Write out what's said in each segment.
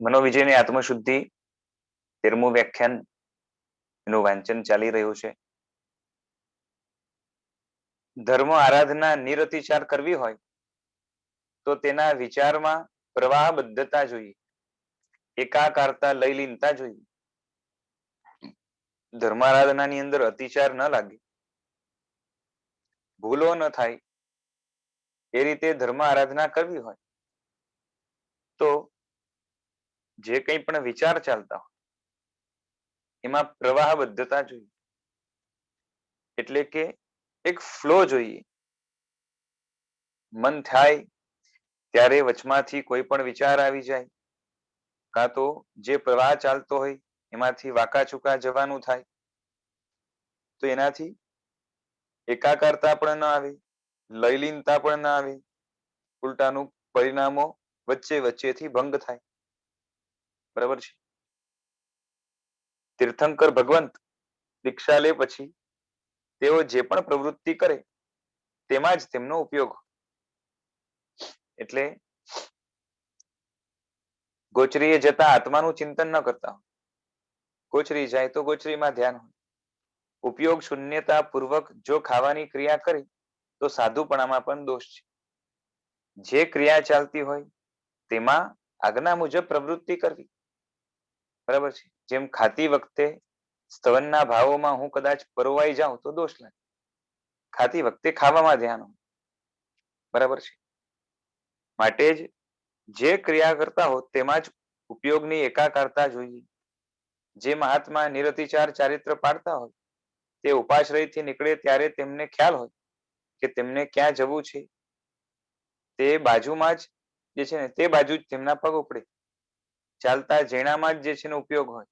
મનોવિજયની આત્મશુદ્ધિ 13મું વ્યાખ્યાન એનું વાંચન ચાલી રહ્યું છે. ધર્મ આરાધના નિરતિચાર કરવી હોય તો તેના વિચારમાં પ્રવાહબદ્ધતા જોઈએ, એકાકારતા લઈ લીનતા જોઈએ. ધર્મ આરાધનાની અંદર અતિચાર ન લાગે, ભૂલો ન થાય, એ રીતે ધર્મ આરાધના કરવી હોય તો જે કંઈ પણ વિચાર ચાલતા હોય એમાં પ્રવાહબદ્ધતા જોઈએ, એટલે કે એક ફ્લો જોઈએ. મન થાય ત્યારે વચમાંથી કોઈ પણ વિચાર આવી જાય, કાં તો જે પ્રવાહ ચાલતો હોય એમાંથી વાંકા ચૂકા જવાનું થાય, તો એનાથી એકાકારતા પણ ન આવે, લયલીનતા પણ ન આવે, ઉલટાનું પરિણામો વચ્ચે વચ્ચેથી ભંગ થાય. બરાબર છે. તીર્થંકર ભગવંત દીક્ષા લે પછી તેઓ જે પણ પ્રવૃત્તિ કરે તેમાં જ તેમનો ઉપયોગ. એટલે ગોચરીએ જતા આત્માનું ચિંતન ન કરતા, ગોચરી જાય તો ગોચરીમાં ધ્યાન હોય. ઉપયોગ શૂન્યતા પૂર્વક જો ખાવાની ક્રિયા કરી તો સાધુપણામાં પણ દોષ છે. જે ક્રિયા ચાલતી હોય તેમાં આજ્ઞા મુજબ પ્રવૃત્તિ કરવી. બરાબર છે. જેમ ખાતી વખતે સ્તવનના ભાવોમાં હું કદાચ પરોવાઈ જાઉં તો દોષ લાગે, ખાતી વખતે ખાવામાં ધ્યાન હોય. બરાબર છે. માટે જ જે ક્રિયા કરતા હો તેમાં જ ઉપયોગની એકાકારતા જોઈએ. જે મહાત્મા નિરતિચાર ચારિત્ર પાડતા હોય તે ઉપાશ્રયથી નીકળે ત્યારે તેમને ખ્યાલ હોય કે તેમને ક્યાં જવું છે, તે બાજુમાં જ જે છે ને તે બાજુ જ તેમના પગ ઉપડે. ચાલતા જેણામાં જ જે છે ને ઉપયોગ હોય.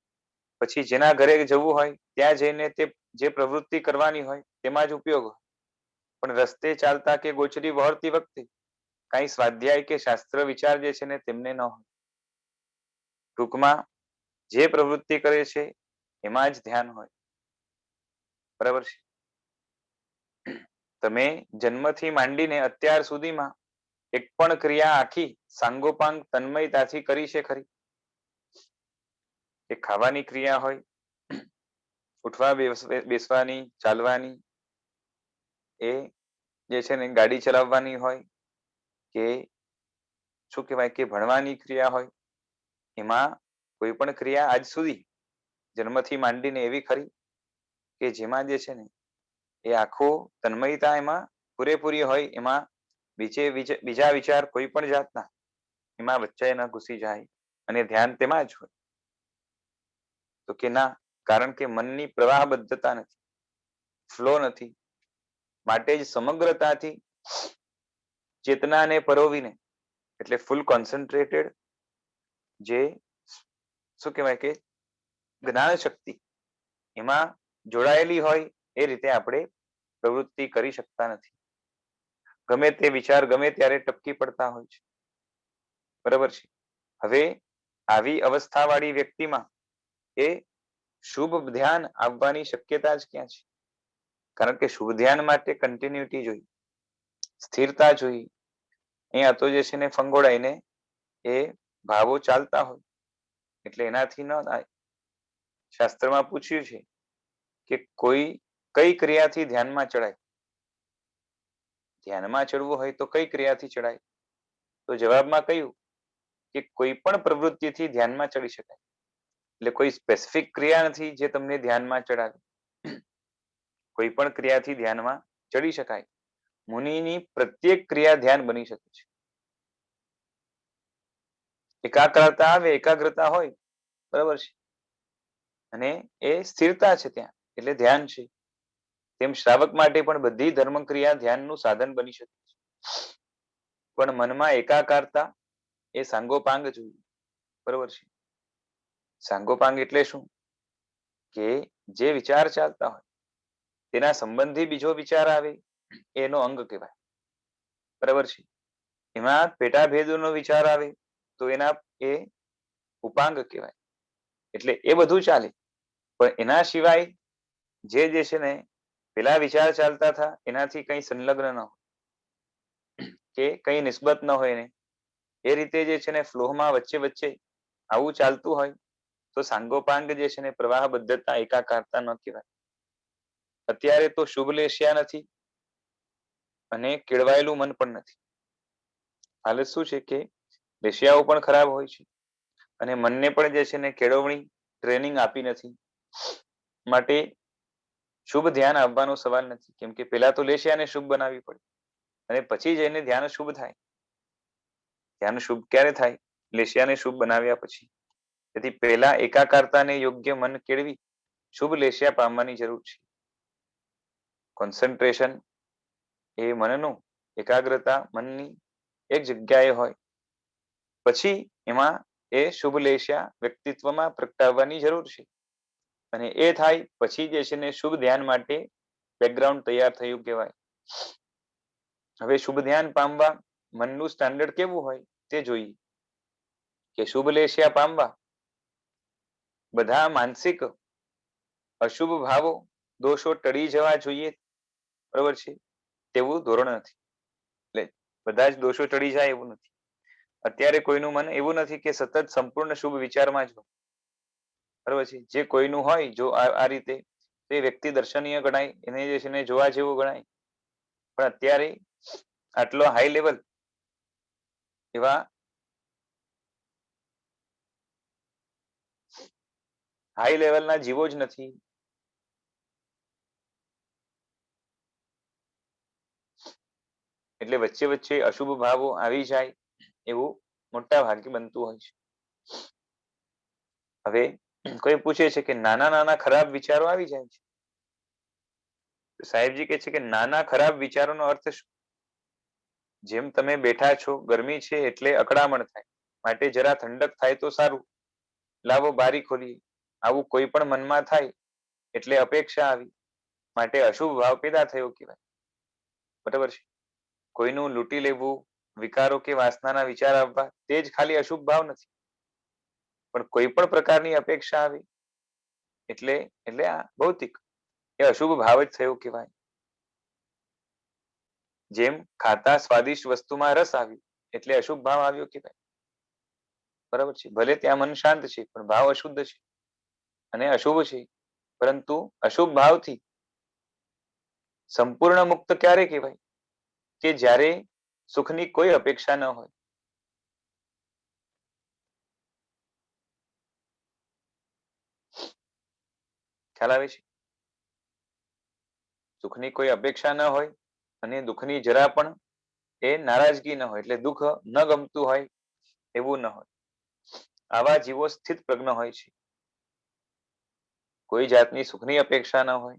પછી જેના ઘરે જવું હોય ત્યાં જઈને તે જે પ્રવૃત્તિ કરવાની હોય તેમાં જ ઉપયોગ હોય. પણ રસ્તે ચાલતા કે ગોચરી વળતી વખતે કઈ સ્વાધ્યાય કે શાસ્ત્ર વિચાર જે છે ને તેમને ન હોય. ટૂંકમાં જે પ્રવૃત્તિ કરે છે એમાં જ ધ્યાન હોય. બરાબર છે. તમે જન્મથી માંડીને અત્યાર સુધીમાં એક પણ ક્રિયા આખી સાંગોપાંગ તન્મયતાથી કરી છે ખરી? એ ખાવાની ક્રિયા હોય, ઉઠવા બેસવાની, ચાલવાની, એ જે છે ને ગાડી ચલાવવાની હોય, કે શું કહેવાય કે ભણવાની ક્રિયા હોય, એમાં કોઈ પણ ક્રિયા આજ સુધી જન્મથી માંડીને એવી ખરી કે જેમાં જે છે ને એ આખો તન્મયતા એમાં પૂરેપૂરી હોય, એમાં બીજા વિચાર કોઈ પણ જાતના એમાં વચ્ચે ન ઘૂસી જાય અને ધ્યાન તેમાં જ હોય? તો કે ના, કારણ કે મનની પ્રવાહબદ્ધતા નથી, ફ્લો નથી. માટે જ સમગ્રતાથી ચેતનાને પરોવીને, એટલે ફૂલ કોન્સન્ટ્રેટેડ જે શું કહેવાય કે જ્ઞાન શક્તિ એમાં જોડાયેલી હોય એ રીતે આપણે પ્રવૃત્તિ કરી શકતા નથી. ગમે તે વિચાર ગમે ત્યારે ટપકી પડતા હોય છે. બરાબર છે. હવે આવી અવસ્થાવાળી વ્યક્તિમાં એ શુભ ધ્યાન આવવાની શક્યતા જ ક્યાં છે? કારણ કે શુભ ધ્યાન માટે કન્ટિન્યુટી જોઈએ, સ્થિરતા જોઈએ. અહીંયા તો જે છે ને ફંગોળાઈને એ ભાવો ચાલતા હોય એટલે એનાથી ન થાય. શાસ્ત્રમાં પૂછ્યું છે કે કોઈ કઈ ક્રિયાથી ધ્યાનમાં ચડાય? ધ્યાનમાં ચડવું હોય તો કઈ ક્રિયાથી ચડાય? તો જવાબમાં કહ્યું કે કોઈ પણ પ્રવૃત્તિથી ધ્યાનમાં ચડી શકાય. એટલે કોઈ સ્પેસિફિક ક્રિયા નથી જે તમને ધ્યાનમાં ચડાવે. કોઈ પણ ક્રિયાથી ધ્યાનમાં ચડી શકાય. મુનિની પ્રત્યેક ક્રિયા ધ્યાન બની શકે છે. એકાગ્રતા આવે, એકાગ્રતા હોય, બરાબર છે, અને એ સ્થિરતા છે ત્યાં, એટલે ધ્યાન છે. તેમ શ્રાવક માટે પણ બધી ધર્મ ક્રિયા ધ્યાનનું સાધન બની શકે છે. પણ મનમાં એકાકારતા એ સાંગોપાંગ જોઈએ. બરોબર છે. સાંગોપાંગ એટલે શું? કે જે વિચાર ચાલતા હોય તેના સંબંધી બીજો વિચાર આવે એનો અંગ કહેવાય. બરાબર છે. એમાં પેટાભેદોનો વિચાર આવે તો એના એ ઉપાંગ કહેવાય. એટલે એ બધું ચાલે, પણ એના સિવાય જે છે ને પેલા વિચાર ચાલતા હતા એનાથી કઈ સંલગ્ન ન હોય કે કઈ નિસ્બત ન હોય ને એ રીતે જે છે ને ફ્લોમાં વચ્ચે વચ્ચે આવું ચાલતું હોય તો સાંગોપાંગ જે છે ને પ્રવાહબદ્ધતા એકાકારતા ન કહેવાય. અત્યારે તો શુભ લેશ્યા નથી અને કેળવાયેલું મન પણ નથી. હાલત શું છે કે લેશ્યાઓ પણ ખરાબ હોય છે અને મનને પણ જે છે ને કેળવણી ટ્રેનિંગ આપી નથી. માટે શુભ ધ્યાન આવવાનો સવાલ નથી, કેમ કે પેલા તો લેશ્યાને શુભ બનાવવી પડે અને પછી જઈને ધ્યાન શુભ થાય. ધ્યાન શુભ ક્યારે થાય? લેશ્યાને શુભ બનાવ્યા પછી. તેથી પહેલા એકાકારતાને યોગ્ય મન કેળવી શુભ લેશ્યા પામવાની જરૂર છે. કોન્સન્ટ્રેશન એ મનનું, એકાગ્રતા મનની એક જગ્યાએ હોય પછી એમાં એ શુભ લેશ્યા વ્યક્તિત્વમાં પ્રગટાવવાની જરૂર છે. અને એ થાય પછી જે છે ને શુભ ધ્યાન માટે બેકગ્રાઉન્ડ તૈયાર થયું કહેવાય. હવે શુભ ધ્યાન પામવા મનનું સ્ટાન્ડર્ડ કેવું હોય તે જોઈએ. કે શુભ લેશ્યા પામવા બધા માનસિક અશુભ ભાવો દોષો ટળી જવા જોઈએ, બરોબર છે, તેવું ધોરણ નથી. એટલે બધા જ દોષો ટળી જાય એવું નથી. અત્યારે કોઈનું મન એવું નથી કે સતત સંપૂર્ણ શુભ વિચારમાં જ હોય, બરોબર છે. જે કોઈનું હોય જો આ રીતે તે વ્યક્તિ દર્શનીય ગણાય, એને જે છે ને જોવા જેવું ગણાય. પણ અત્યારે આટલો હાઈ લેવલ એવા હાઈ લેવલના જીવો જ નથી. એટલે વચ્ચે વચ્ચે અશુભ ભાવો આવી જાય એવું મોટા ભાગે બનતું હોય છે. હવે કોઈ પૂછે છે કે નાના નાના ખરાબ વિચારો આવી જાય છે. સાહેબજી કહે છે કે નાના ખરાબ વિચારોનો અર્થ શું? જેમ તમે બેઠા છો, ગરમી છે એટલે અકળામણ થાય, માટે જરા ઠંડક થાય તો સારું, લાવો બારી ખોલીએ. આવું કોઈ પણ મનમાં થાય એટલે અપેક્ષા આવી, માટે અશુભ ભાવ પેદા થયો કહેવાય. બરાબર છે. કોઈનું લૂંટી લેવું, વિકારો કે વાસનાના વિચાર આવવા, તે જ ખાલી અશુભ ભાવ નથી, પણ કોઈ પણ પ્રકારની અપેક્ષા આવી એટલે એટલે આ ભૌતિક એ અશુભ ભાવ જ થયો કહેવાય. જેમ ખાતા સ્વાદિષ્ટ વસ્તુમાં રસ આવ્યો એટલે અશુભ ભાવ આવ્યો કહેવાય. બરાબર છે. ભલે ત્યાં મન શાંત છે પણ ભાવ અશુદ્ધ છે અને અશુભ છે. પરંતુ અશુભ ભાવથી સંપૂર્ણ મુક્ત ક્યારે કહેવાય? કે જ્યારે સુખની કોઈ અપેક્ષા ન હોય. ખ્યાલ આવે છે? સુખની કોઈ અપેક્ષા ન હોય અને દુઃખની જરા પણ એ નારાજગી ન હોય, એટલે દુઃખ ન ગમતું હોય એવું ન હોય. આવા જીવો સ્થિત પ્રજ્ઞ હોય છે. કોઈ જાતની સુખની અપેક્ષા ન હોય,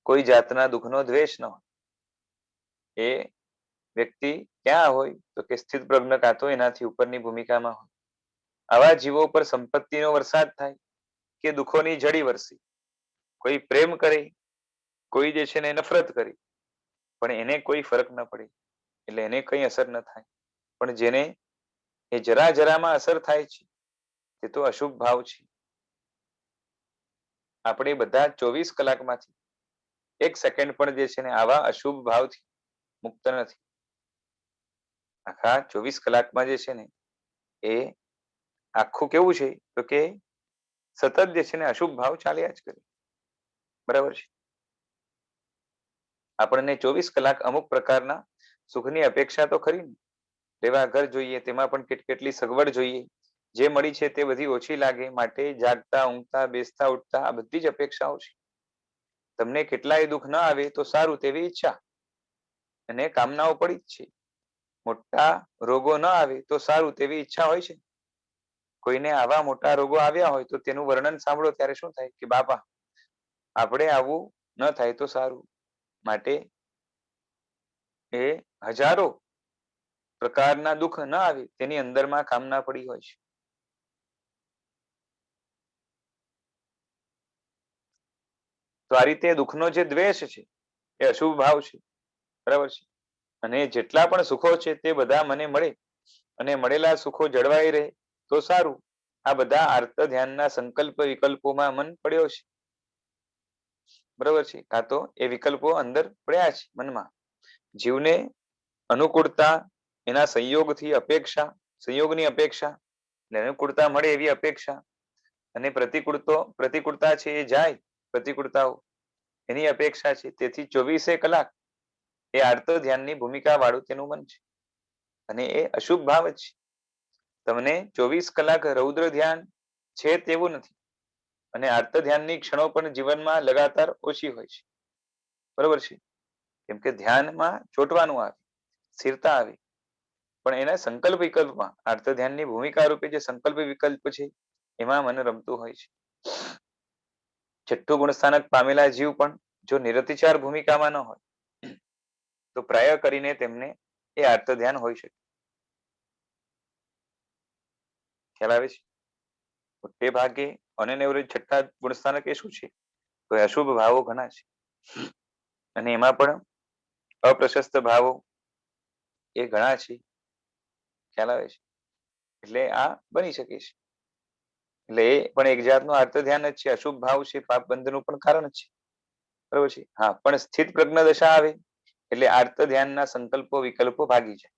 કોઈ જાતના દુઃખનો દ્વેષ ન હોય. એ વ્યક્તિ ક્યાં હોય તો કે સ્થિત પ્રજ્ઞ, કાં તો એનાથી ઉપરની ભૂમિકામાં હોય. આવા જીવો પર સંપત્તિનો વરસાદ થાય કે દુઃખોની જડી વરસી. કોઈ પ્રેમ કરે, કોઈ જે છે ને નફરત કરી, પણ એને કોઈ ફરક ન પડે, એટલે એને કઈ અસર ન થાય. પણ જેને એ જરા જરામાં અસર થાય છે તે તો અશુભ ભાવ છે. આપણે બધા 24 કલાકમાંથી 1 સેકન્ડ પણ જે છે ને આવા અશુભ ભાવથી મુક્ત નથી. આખા 24 કલાકમાં જે છે ને એ આખું કેવું છે તો કે સતત જે છે ને અશુભ ભાવ ચાલ્યા જ કરે. બરાબર છે. આપણને 24 કલાક અમુક પ્રકારના સુખની અપેક્ષા તો ખરી ને. લેવા ઘર જોઈએ, તેમાં પણ કેટલી સગવડ જોઈએ. જે મળી છે તે બધી ઓછી લાગે, માટે જાગતા, ઊંઘતા, બેસતા, ઉઠતા આ બધી જ અપેક્ષાઓ છે. તમને કેટલાય દુઃખ ન આવે તો સારું તેવી ઈચ્છા અને કામનાઓ પડી જ છે. મોટા રોગો ન આવે તો સારું તેવી ઈચ્છા હોય છે. કોઈને આવા મોટા રોગો આવ્યા હોય તો તેનું વર્ણન સાંભળો ત્યારે શું થાય કે બાપા આપણે આવું ન થાય તો સારું. માટે એ હજારો પ્રકારના દુઃખ ન આવે તેની અંદરમાં કામના પડી હોય છે. તો આ રીતે દુઃખનો જે દ્વેષ છે એ અશુભ ભાવ છે. બરાબર છે. અને જેટલા પણ સુખો છે તે બધા મને મળે અને મળેલા સુખો જળવાઈ રહે તો સારું. આ બધા આર્ત ધ્યાનના સંકલ્પ વિકલ્પોમાં મન પડ્યો છે. બરાબર છે. કાં તો એ વિકલ્પો અંદર પડ્યા છે મનમાં. જીવને અનુકૂળતા, એના સંયોગથી અપેક્ષા, સંયોગની અપેક્ષા અનુકૂળતા મળે એવી અપેક્ષા અને પ્રતિકૂળતા છે એ જાય, પ્રતિકૂળતાઓ એની અપેક્ષા છે. તેથી 24 કલાક એ આર્ત ધ્યાનની ભૂમિકા વાળું તેનું મન છે અને એ અશુભ ભાવ જ છે. તમને 24 કલાક રૌદ્ર ધ્યાન છે તેવું નથી અને આર્ત ધ્યાનની ક્ષણો પણ જીવનમાં લગાતાર ઓછી હોય છે. બરોબર છે? કેમ કે ધ્યાનમાં ચોંટવાનું આવે, સ્થિરતા આવે, પણ એના સંકલ્પ વિકલ્પમાં આર્ત ધ્યાનની ભૂમિકા રૂપે જે સંકલ્પ વિકલ્પ છે એમાં મન રમતું હોય છે. છઠ્ઠું ગુણસ્થાનક પામેલા જીવ પણ જો નિરતિચાર ભૂમિકામાં ન હોય તો પ્રાય કરીને તેમને એ આર્ત ધ્યાન હોઈ શકે. ખ્યાલ આવે છે? મોટે ભાગે અનનિર્વૃત્ત છઠ્ઠા ગુણસ્થાનક એ શું છે? તો અશુભ ભાવો ઘણા છે અને એમાં પણ અપ્રશસ્ત ભાવો એ ઘણા છે. ખ્યાલ આવે છે? એટલે આ બની શકે છે. એટલે એ પણ એક જાતનું આર્ત ધ્યાન જ છે. અશુભ ભાવ છે, પાપ બંધનું પણ કારણ જ છે. બરોબર છે? હા, પણ સ્થિત પ્રજ્ઞ દશા આવે એટલે આર્ત ધ્યાનના સંકલ્પો વિકલ્પો ભાગી જાય.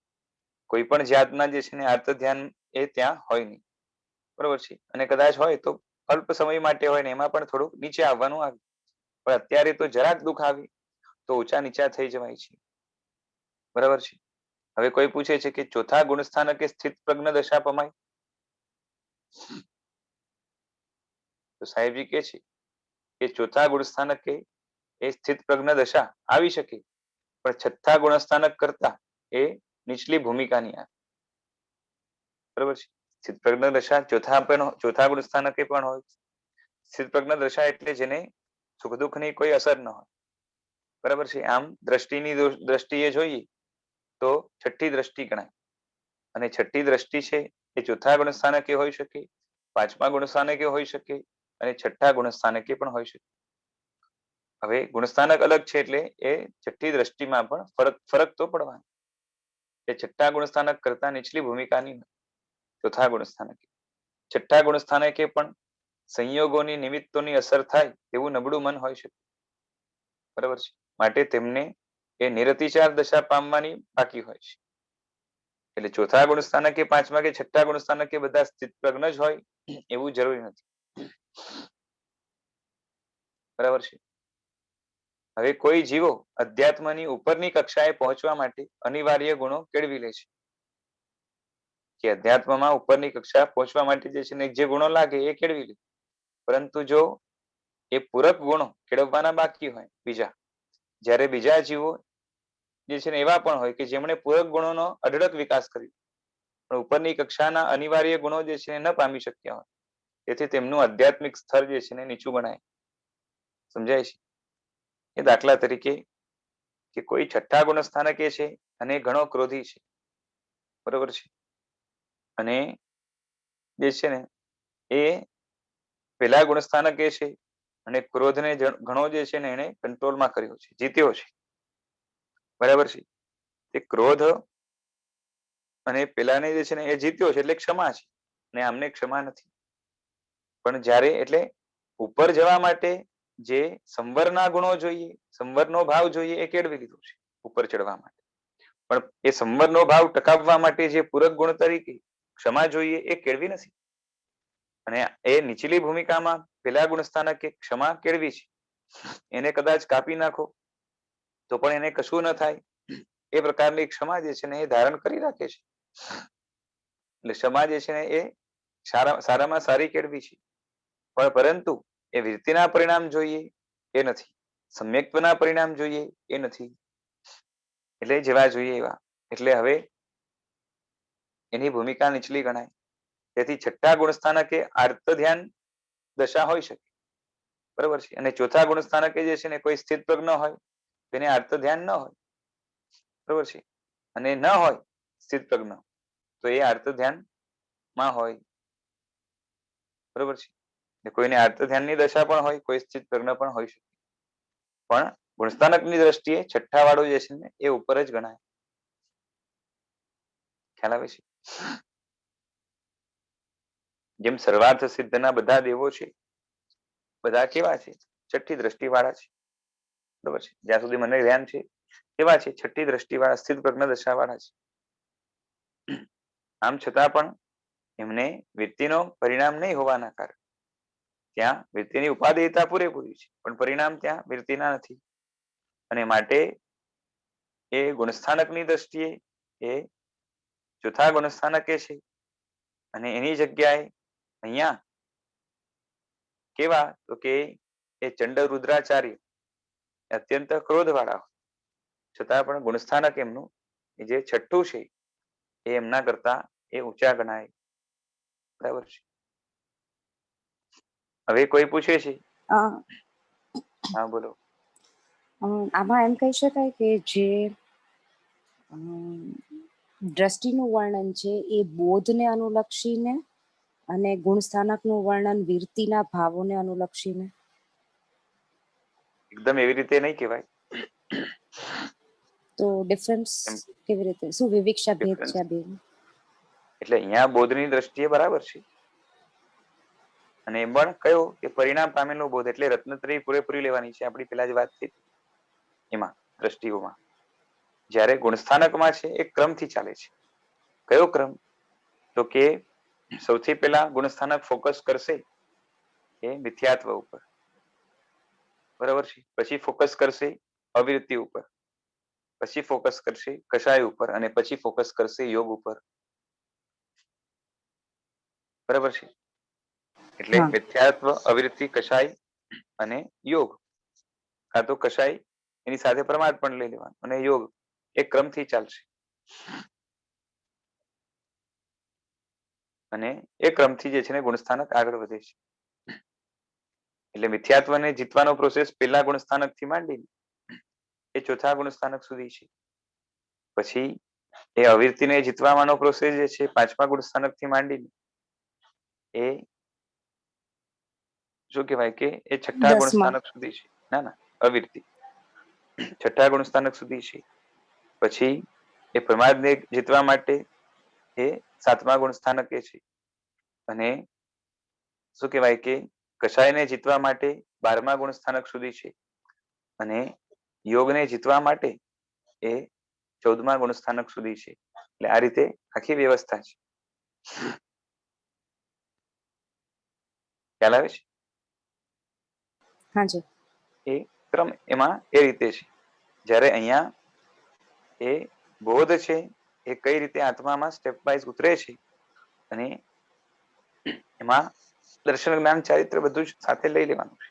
કોઈ પણ જાતના જે છે ને આર્ત ધ્યાન એ ત્યાં હોય નહીં. બરોબર છે? અને કદાચ હોય તો અલ્પ સમય માટે હોય ને એમાં પણ થોડુંક નીચે આવવાનું આવે. પણ અત્યારે તો જરાક દુઃખ આવે તો ઊંચા નીચા થઈ જવાય છે. બરાબર છે? હવે કોઈ પૂછે છે કે ચોથા ગુણસ્થાનકે સ્થિત પ્રજ્ઞ દશા પમાય? તો સાહેબજી કે છે કે ચોથા ગુણસ્થાનકે એ સ્થિત પ્રજ્ઞ દશા આવી શકે, પણ છઠ્ઠા ગુણસ્થાનક કરતા એ નીચલી ભૂમિકાની આવે. બરોબર છે? સ્થિત પ્રજ્ઞ દશા ચોથા ગુણસ્થાનકે પણ હોય. સ્થિત પ્રજ્ઞ દશા એટલે જેને સુખ દુઃખની કોઈ અસર ન હોય. બરાબર છે? આમ દ્રષ્ટિએ જોઈએ તો છઠ્ઠી દ્રષ્ટિ ગણાય અને છઠ્ઠી દ્રષ્ટિ છે એ ચોથા ગુણસ્થાનકે હોઈ શકે, પાંચમા ગુણસ્થાનકે હોઈ શકે અને છઠ્ઠા ગુણસ્થાનકે પણ હોઈ શકે. હવે ગુણસ્થાનક અલગ છે એટલે એ છઠ્ઠી દ્રષ્ટિમાં પણ ફરક તો પડવાનો. એ છઠ્ઠા ગુણસ્થાનક કરતા નીચલી ભૂમિકાની ચોથા ગુણસ્થાનકે. છઠ્ઠા ગુણસ્થાનકે પણ સંયોગોની નિમિત્તોની અસર થાય એવું નબળું મન હોઈ શકે. બરાબર છે? માટે તેમને એ નિરતિચાર દશા પામવાની બાકી હોય છે. એટલે ચોથા ગુણસ્થાનકે, પાંચમા કે છઠ્ઠા ગુણસ્થાનકે બધા સ્થિત પ્રજ્ઞ જ હોય એવું જરૂરી નથી. બરાબર છે? હવે કોઈ જીવો અધ્યાત્મની ઉપરની કક્ષાએ પહોંચવા માટે અનિવાર્ય ગુણો કેળવી લે છે. કે અધ્યાત્મમાં ઉપરની કક્ષા પહોંચવા માટે જે છે ને જે ગુણો લાગે એ કેળવી લે. પરંતુ જો એ પૂરક ગુણો કેળવવાના બાકી હોય બીજા, જ્યારે બીજા જીવો જે છે ને એવા પણ હોય કે જેમણે પૂરક ગુણોનો અઢળક વિકાસ કર્યો પણ ઉપરની કક્ષાના અનિવાર્ય ગુણો જે છે ન પામી શક્યા હોય, તેથી તેમનું આધ્યાત્મિક સ્તર જે છે ને નીચું ગણાય. સમજાય છે? એ દાખલા તરીકે કે કોઈ છઠ્ઠા ગુણસ્થાનકે છે અને ઘણો ક્રોધી છે. બરોબર છે? અને જે છે ને એ પેલા ગુણસ્થાનકે છે અને ક્રોધને ઘણો જે છે ને એને કંટ્રોલમાં કર્યો છે, જીત્યો છે. બરાબર છે? તે ક્રોધ અને પેલાને જે છે ને એ જીત્યો છે એટલે ક્ષમા છે ને આમને ક્ષમા નથી. પણ જ્યારે એટલે ઉપર જવા માટે જે સંવરના ગુણો જોઈએ, સંવરનો ભાવ જોઈએ એ કેળવી લીધો છે ઉપર ચડવા માટે. પણ એ સંવરનો ભાવ ટકાવવા માટે જે પૂરક ગુણ તરીકે ક્ષમા જોઈએ એ કેળવી નથી. અને એ નીચલી ભૂમિકામાં પેલા ગુણસ્થાનકે ક્ષમા કેળવી છે. એને કદાચ કાપી નાખો તો પણ એને કશું ન થાય એ પ્રકારની ક્ષમા જે છે ને એ ધારણ કરી રાખે છે. એટલે ક્ષમા જે છે ને એ સારામાં સારી કેળવી છે. પણ પરંતુ એ વૃત્તિના પરિણામ જોઈએ એ નથી, સમ્યક્ત્વના પરિણામ જોઈએ એ નથી. એટલે જેવા જોઈએ એવા. એટલે હવે એની ભૂમિકા નીચલી ગણાય. તેથી છઠ્ઠા ગુણસ્થાનકે આર્ત ધ્યાન દશા હોઈ શકે. બરોબર છે? અને ચોથા ગુણસ્થાનકે જે છે ને કોઈ સ્થિત પ્રજ્ઞ હોય તેને આર્ત ધ્યાન ન હોય. બરોબર છે? અને ન હોય સ્થિત પ્રજ્ઞ તો એ આર્ત ધ્યાનમાં હોય. બરોબર છે? કોઈને આર્ત ધ્યાનની દશા પણ હોય, કોઈ સ્થિત પ્રજ્ઞ પણ હોઈ શકે. પણ ગુણસ્થાનકની દ્રષ્ટિએ છઠ્ઠા વાળો જે છે ને એ ઉપર જ ગણાય. ખ્યાલ આવે છે? જેમ સર્વાર્થ સિદ્ધના બધા દેવો છે, બધા કેવા છે? છઠ્ઠી દ્રષ્ટિ વાળા છે. બરોબર છે? જ્યાં સુધી મને ધ્યાન છે કેવા છે? છઠ્ઠી દ્રષ્ટિ વાળા, સ્થિત પ્રજ્ઞ દશા વાળા છે. આમ છતાં પણ એમને વૃત્તિનો પરિણામ નહીં હોવાના કારણે ત્યાં વૃત્તિની ઉપાદેયતા પૂરેપૂરી છે, પણ પરિણામ ત્યાં વૃત્તિના નથી, અને માટે એ ગુણસ્થાનકની દ્રષ્ટિએ એ ચોથા ગુણસ્થાનકે છે, અને એની જગ્યાએ અહીંયા કેવા તો કે એ ચંડ રુદ્રાચાર્ય અત્યંત ક્રોધવાળા છતાં પણ ગુણસ્થાનક એમનું જે છઠ્ઠું છે એ એમના કરતા એ ઊંચા ગણાય. બરાબર છે. હવે કોઈ પૂછે છે? હા બોલો. આમાં એમ કહી શકાય કે જે દ્રષ્ટિનું વર્ણન છે એ બોધને અનુલક્ષીને અને ગુણસ્થાનકનું વર્ણન વિરતિના ભાવોને અનુલક્ષીને. એકદમ એવી રીતે નહીં કહેવાય. તો ડિફરન્સ કેવી રીતે, શું વિવિક્ષા ભેદ છે આ બે? એટલે અહીંયા બોધની દ્રષ્ટિએ બરાબર છે, અને એમ પણ કયો કે પરિણામ પામેલો બોધ એટલે રત્નત્રયી પૂરેપૂરી લેવાની છે, આપણી પેલા જ વાત થઈ એમાં દ્રષ્ટિઓમાં. જ્યારે ગુણસ્થાનકમાં છે એ ક્રમથી ચાલે છે. કયો ક્રમ? તો કે સૌથી પહેલા ગુણસ્થાનક ફોકસ કરશે એ મિથ્યાત્વ ઉપર, બરાબર છે. પછી ફોકસ કરશે અવિરતિ ઉપર, પછી ફોકસ કરશે કષાય ઉપર, અને પછી ફોકસ કરશે યોગ ઉપર. બરાબર છે. એટલે મિથ્યાત્વ, અવિરતિ, કષાય અને યોગ, કાં તો કષાય એની સાથે પ્રમાદ પણ લઈ લેવાનું, અને યોગ એ ક્રમથી ચાલશે, અને એ ક્રમથી જે છે ને ગુણસ્થાનક આગળ વધે છે. એટલે મિથ્યાત્વને જીતવાનો પ્રોસેસ પહેલા ગુણસ્થાનક થી માંડીને એ ચોથા ગુણસ્થાનક સુધી છે. પછી એ અવિરતિને જીતવાનો પ્રોસેસ જે છે પાંચમા ગુણસ્થાનક થી માંડીને એ શું કહેવાય કે એ છઠ્ઠા ગુણસ્થાનક સુધી છે. ના અવિરતિ છઠ્ઠા ગુણસ્થાનક સુધી છે. પછી એ પ્રમાદને જીતવા માટે એ સાતમા ગુણસ્થાનકે છે, અને શું કહેવાય કે કષાયને જીતવા માટે 12મા ગુણસ્થાનક સુધી છે, અને યોગને જીતવા માટે એ 14મા ગુણસ્થાનક સુધી છે. એટલે આ રીતે આખી વ્યવસ્થા છે. ખ્યાલ આવે છે? હાજી. એ ક્રમ એમાં એ રીતે છે. જ્યારે અહીંયા એ બોધ છે એ કઈ રીતે આત્મામાં સ્ટેપ વાઇઝ ઉતરે છે, અને એમાં દર્શન, જ્ઞાન, ચારિત્ર બધું જ સાથે લઈ લેવાનું છે.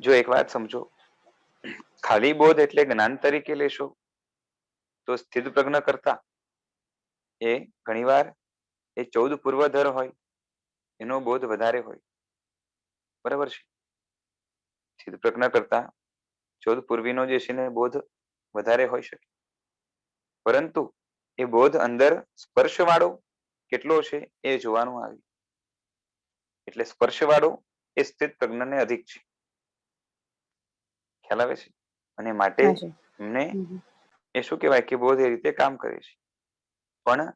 જો એક વાત સમજો, ખાલી બોધ એટલે જ્ઞાન તરીકે લેશો તો સ્થિત પ્રજ્ઞ કરતા એ ઘણીવાર એ 14 પૂર્વધર હોય એનો બોધ વધારે હોય. બરાબર છે. સ્થિત પ્રજ્ઞ કરતા 14 પૂર્વીનો જે છે ને બોધ વધારે હોઈ શકે, પરંતુ એ બોધ અંદર સ્પર્શ વાળો કેટલો છે એ જોવાનું આવે. એટલે સ્પર્શ વાળો એ સ્થિત પ્રજ્ઞને અધિક છે. ખ્યાલ આવે છે? અને માટે એમને એ શું કહેવાય કે બોધ એ રીતે કામ કરે છે. પણ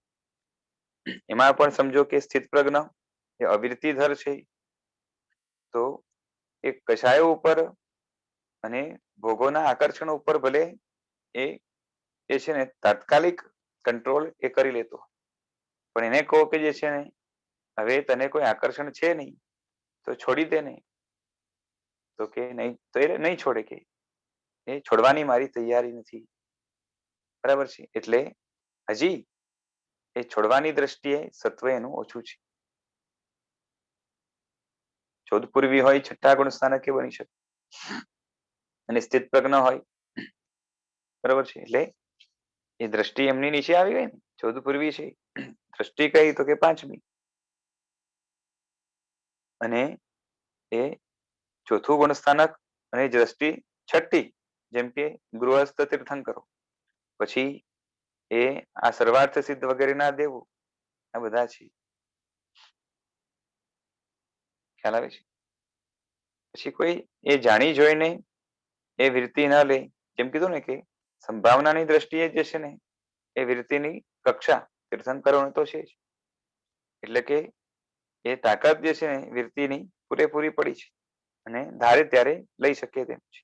એમાં પણ સમજો કે સ્થિત પ્રજ્ઞ એ અવિરતિધર છે, તો એ કષાયો ઉપર અને ભોગોના આકર્ષણ ઉપર ભલે એ છે ને તાત્કાલિક કંટ્રોલ એ કરી લેતો, પણ એને કહો કે જે છે ને હવે તને કોઈ આકર્ષણ છે નહીં તો છોડી દે નહીં, તો કે નહીં, તો એ નહીં છોડે, કે એ છોડવાની મારી તૈયારી નથી. બરાબર છે. એટલે હજી એ છોડવાની દ્રષ્ટિએ સત્વ એનું ઓછું છે. 14 પૂર્વી હોય છઠ્ઠા ગુણસ્થાનકે બની શકે, અને સ્થિત પ્રજ્ઞ હોય. બરાબર છે. એટલે એ દ્રષ્ટિ એમની નીચે આવી ગઈ ને, 14 પૂર્વી છે, દ્રષ્ટિ કઈ તો કે 5મી, અને એ ચોથું ગુણસ્થાનક અને દ્રષ્ટિ છઠ્ઠી, જેમ કે ગૃહસ્થ તીર્થંકરો, પછી એ આ સર્વાર્થ સિદ્ધ વગેરેના દેવો, આ બધા છે. ખ્યાલ આવે છે? પછી કોઈ એ જાણી જોઈને એ વિરતિ ન લે, જેમ કીધું ને કે સંભાવનાની દ્રષ્ટિએ જે છે ને એ વિરતિની કક્ષા તીર્થંકરોને તો છે જ, એટલે કે એ તાકાત જે છે ને વિરતિની પૂરેપૂરી પડી છે, અને ધારે ત્યારે લઈ શકે તેમ છે.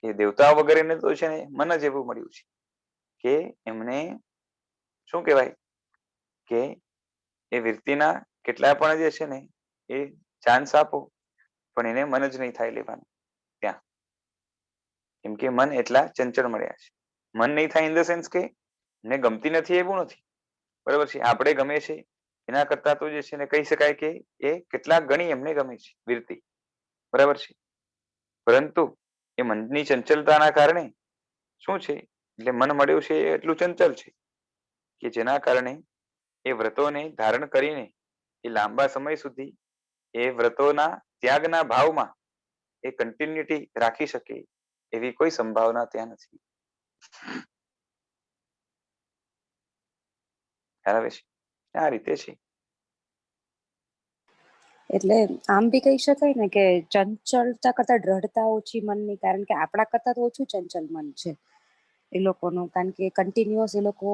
એ દેવતાઓ વગેરેને તો છે ને મન જ એવું મળ્યું છે કે એમને શું કહેવાય કે એ વૃત્તિના કેટલા પણ જે છે ને એ ચાન્સ આપો પણ એને મન જ નહીં થાય લેવાનું ત્યાં. કેમ કે મન એટલા ચંચળ મળ્યા છે. મન નહીં થાય ઇન ધ સેન્સ કે એને ગમતી નથી એવું નથી, બરાબર છે. આપણે ગમે છે એના કરતા તો જે છે ને કહી શકાય કે એ કેટલાક ગણી એમને ગમે છે વૃત્તિ, બરાબર છે. પરંતુ એ મનની ચંચળતાના કારણે શું છે, એટલે મન મળ્યું છે એ એટલું ચંચળ છે કે જેના કારણે એ વ્રતોને ધારણ કરીને એ લાંબા સમય સુધી એ વ્રતોના ત્યાગના ભાવમાં એ કન્ટિન્યુટી રાખી શકે એવી કોઈ સંભાવના ત્યાં નથી. ખ્યાલ આવે છે? આ રીતે છે. એટલે આમ બી કહી શકાય ને કે ચંચળતા કરતા દ્રઢતા ઓછી મનની, કારણ કે આપણા કરતા તો ઓછું ચંચળ મન છે એ લોકોનું, કારણ કે કન્ટિન્યુઅસ એ લોકો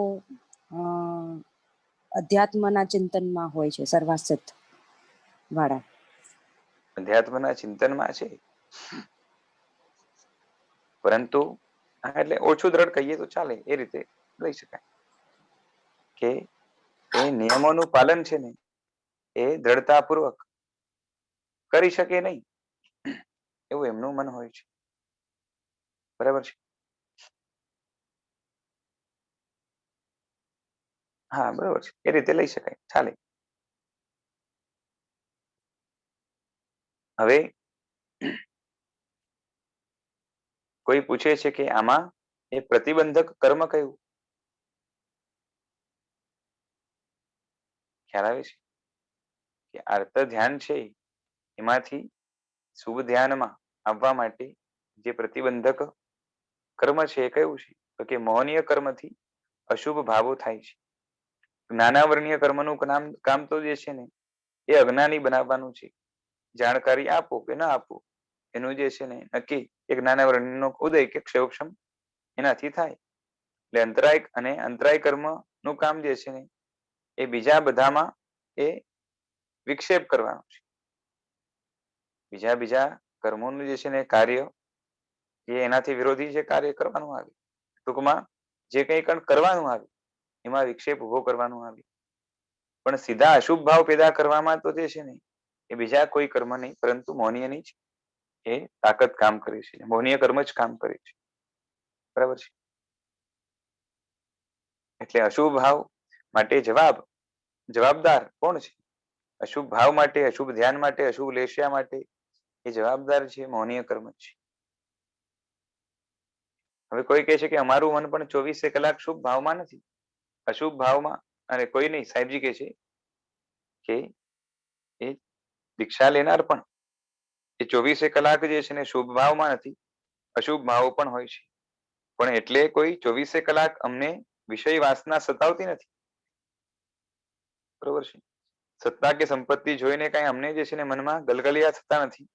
અધ્યાત્મના ચિંતનમાં હોય છે, સર્વાસત વાળા. અધ્યાત્મના ચિંતનમાં છે, પરંતુ એટલે ઓછું દ્રઢ કહીએ તો ચાલે, એ રીતે લઈ શકાય કે એ નિયમોનું પાલન છે ને એ દ્રઢતાપૂર્વક કરી શકે નહીં એવું એમનું મન હોય છે, બરાબર છે. હા, બરાબર છે, એ રીતે લઈ શકાય, ચાલે. હવે કોઈ પૂછે છે કે આમાં એ પ્રતિબંધક કર્મ કયું? ખ્યાલ આવે છે કે આર્ત ધ્યાન છે એમાંથી શુભ ધ્યાનમાં આવવા માટે જે પ્રતિબંધક કર્મ છે એ કયું છે? તો કે મોહનીય કર્મથી અશુભ ભાવો થાય છે. નાના વર્ણીય કર્મનું કામ તો જે છે ને એ અજ્ઞાની બનાવવાનું છે. જાણકારી આપો કે ના આપો એનું જે છે ને નક્કી એક નાના વર્ણનો ઉદય કે ક્ષયોક્ષમ એનાથી થાય. એટલે અંતરાય અને અંતરાય કર્મ નું કામ જે છે ને એ બીજા બધામાં એ વિક્ષેપ કરવાનું છે. બીજા કર્મોનું જે છે ને કાર્ય એ એનાથી વિરોધી જે કાર્ય કરવાનું આવે, ટૂંકમાં જે કંઈ પણ કરવાનું આવે એમાં વિક્ષેપ ઉભો કરવાનું આવે. પણ સીધા અશુભ ભાવ પેદા કરવામાં તો જે છે ને એ બીજા કોઈ કર્મ નહીં પરંતુ મૌનીયની જ એ તાકાત કામ કરે છે. મૌનીય કર્મ જ કામ કરે છે, બરાબર છે. એટલે અશુભ ભાવ માટે જવાબદાર કોણ છે? અશુભ ભાવ માટે, અશુભ ધ્યાન માટે, અશુભ લેશ્યા માટે એ જવાબદાર છે મૌનીય કર્મ જ છે. હવે કોઈ કહે છે કે અમારું મન પણ 24 કલાક શુભ ભાવમાં નથી, અશુભ ભાવમાં, અને કોઈ નહીં, સાહેબજી કહે છે કે એ દીક્ષા લેનાર પણ એ 24 કલાક જે છે ને શુભ ભાવમાં નથી, અશુભ ભાવ પણ હોય છે. પણ એટલે કોઈ 24 કલાક અમને વિષય વાસના સતાવતી નથી, બરોબર છે. સત્તા કે સંપત્તિ જોઈને કઈ અમને જે છે ને મનમાં ગલગલિયા થતા નથી.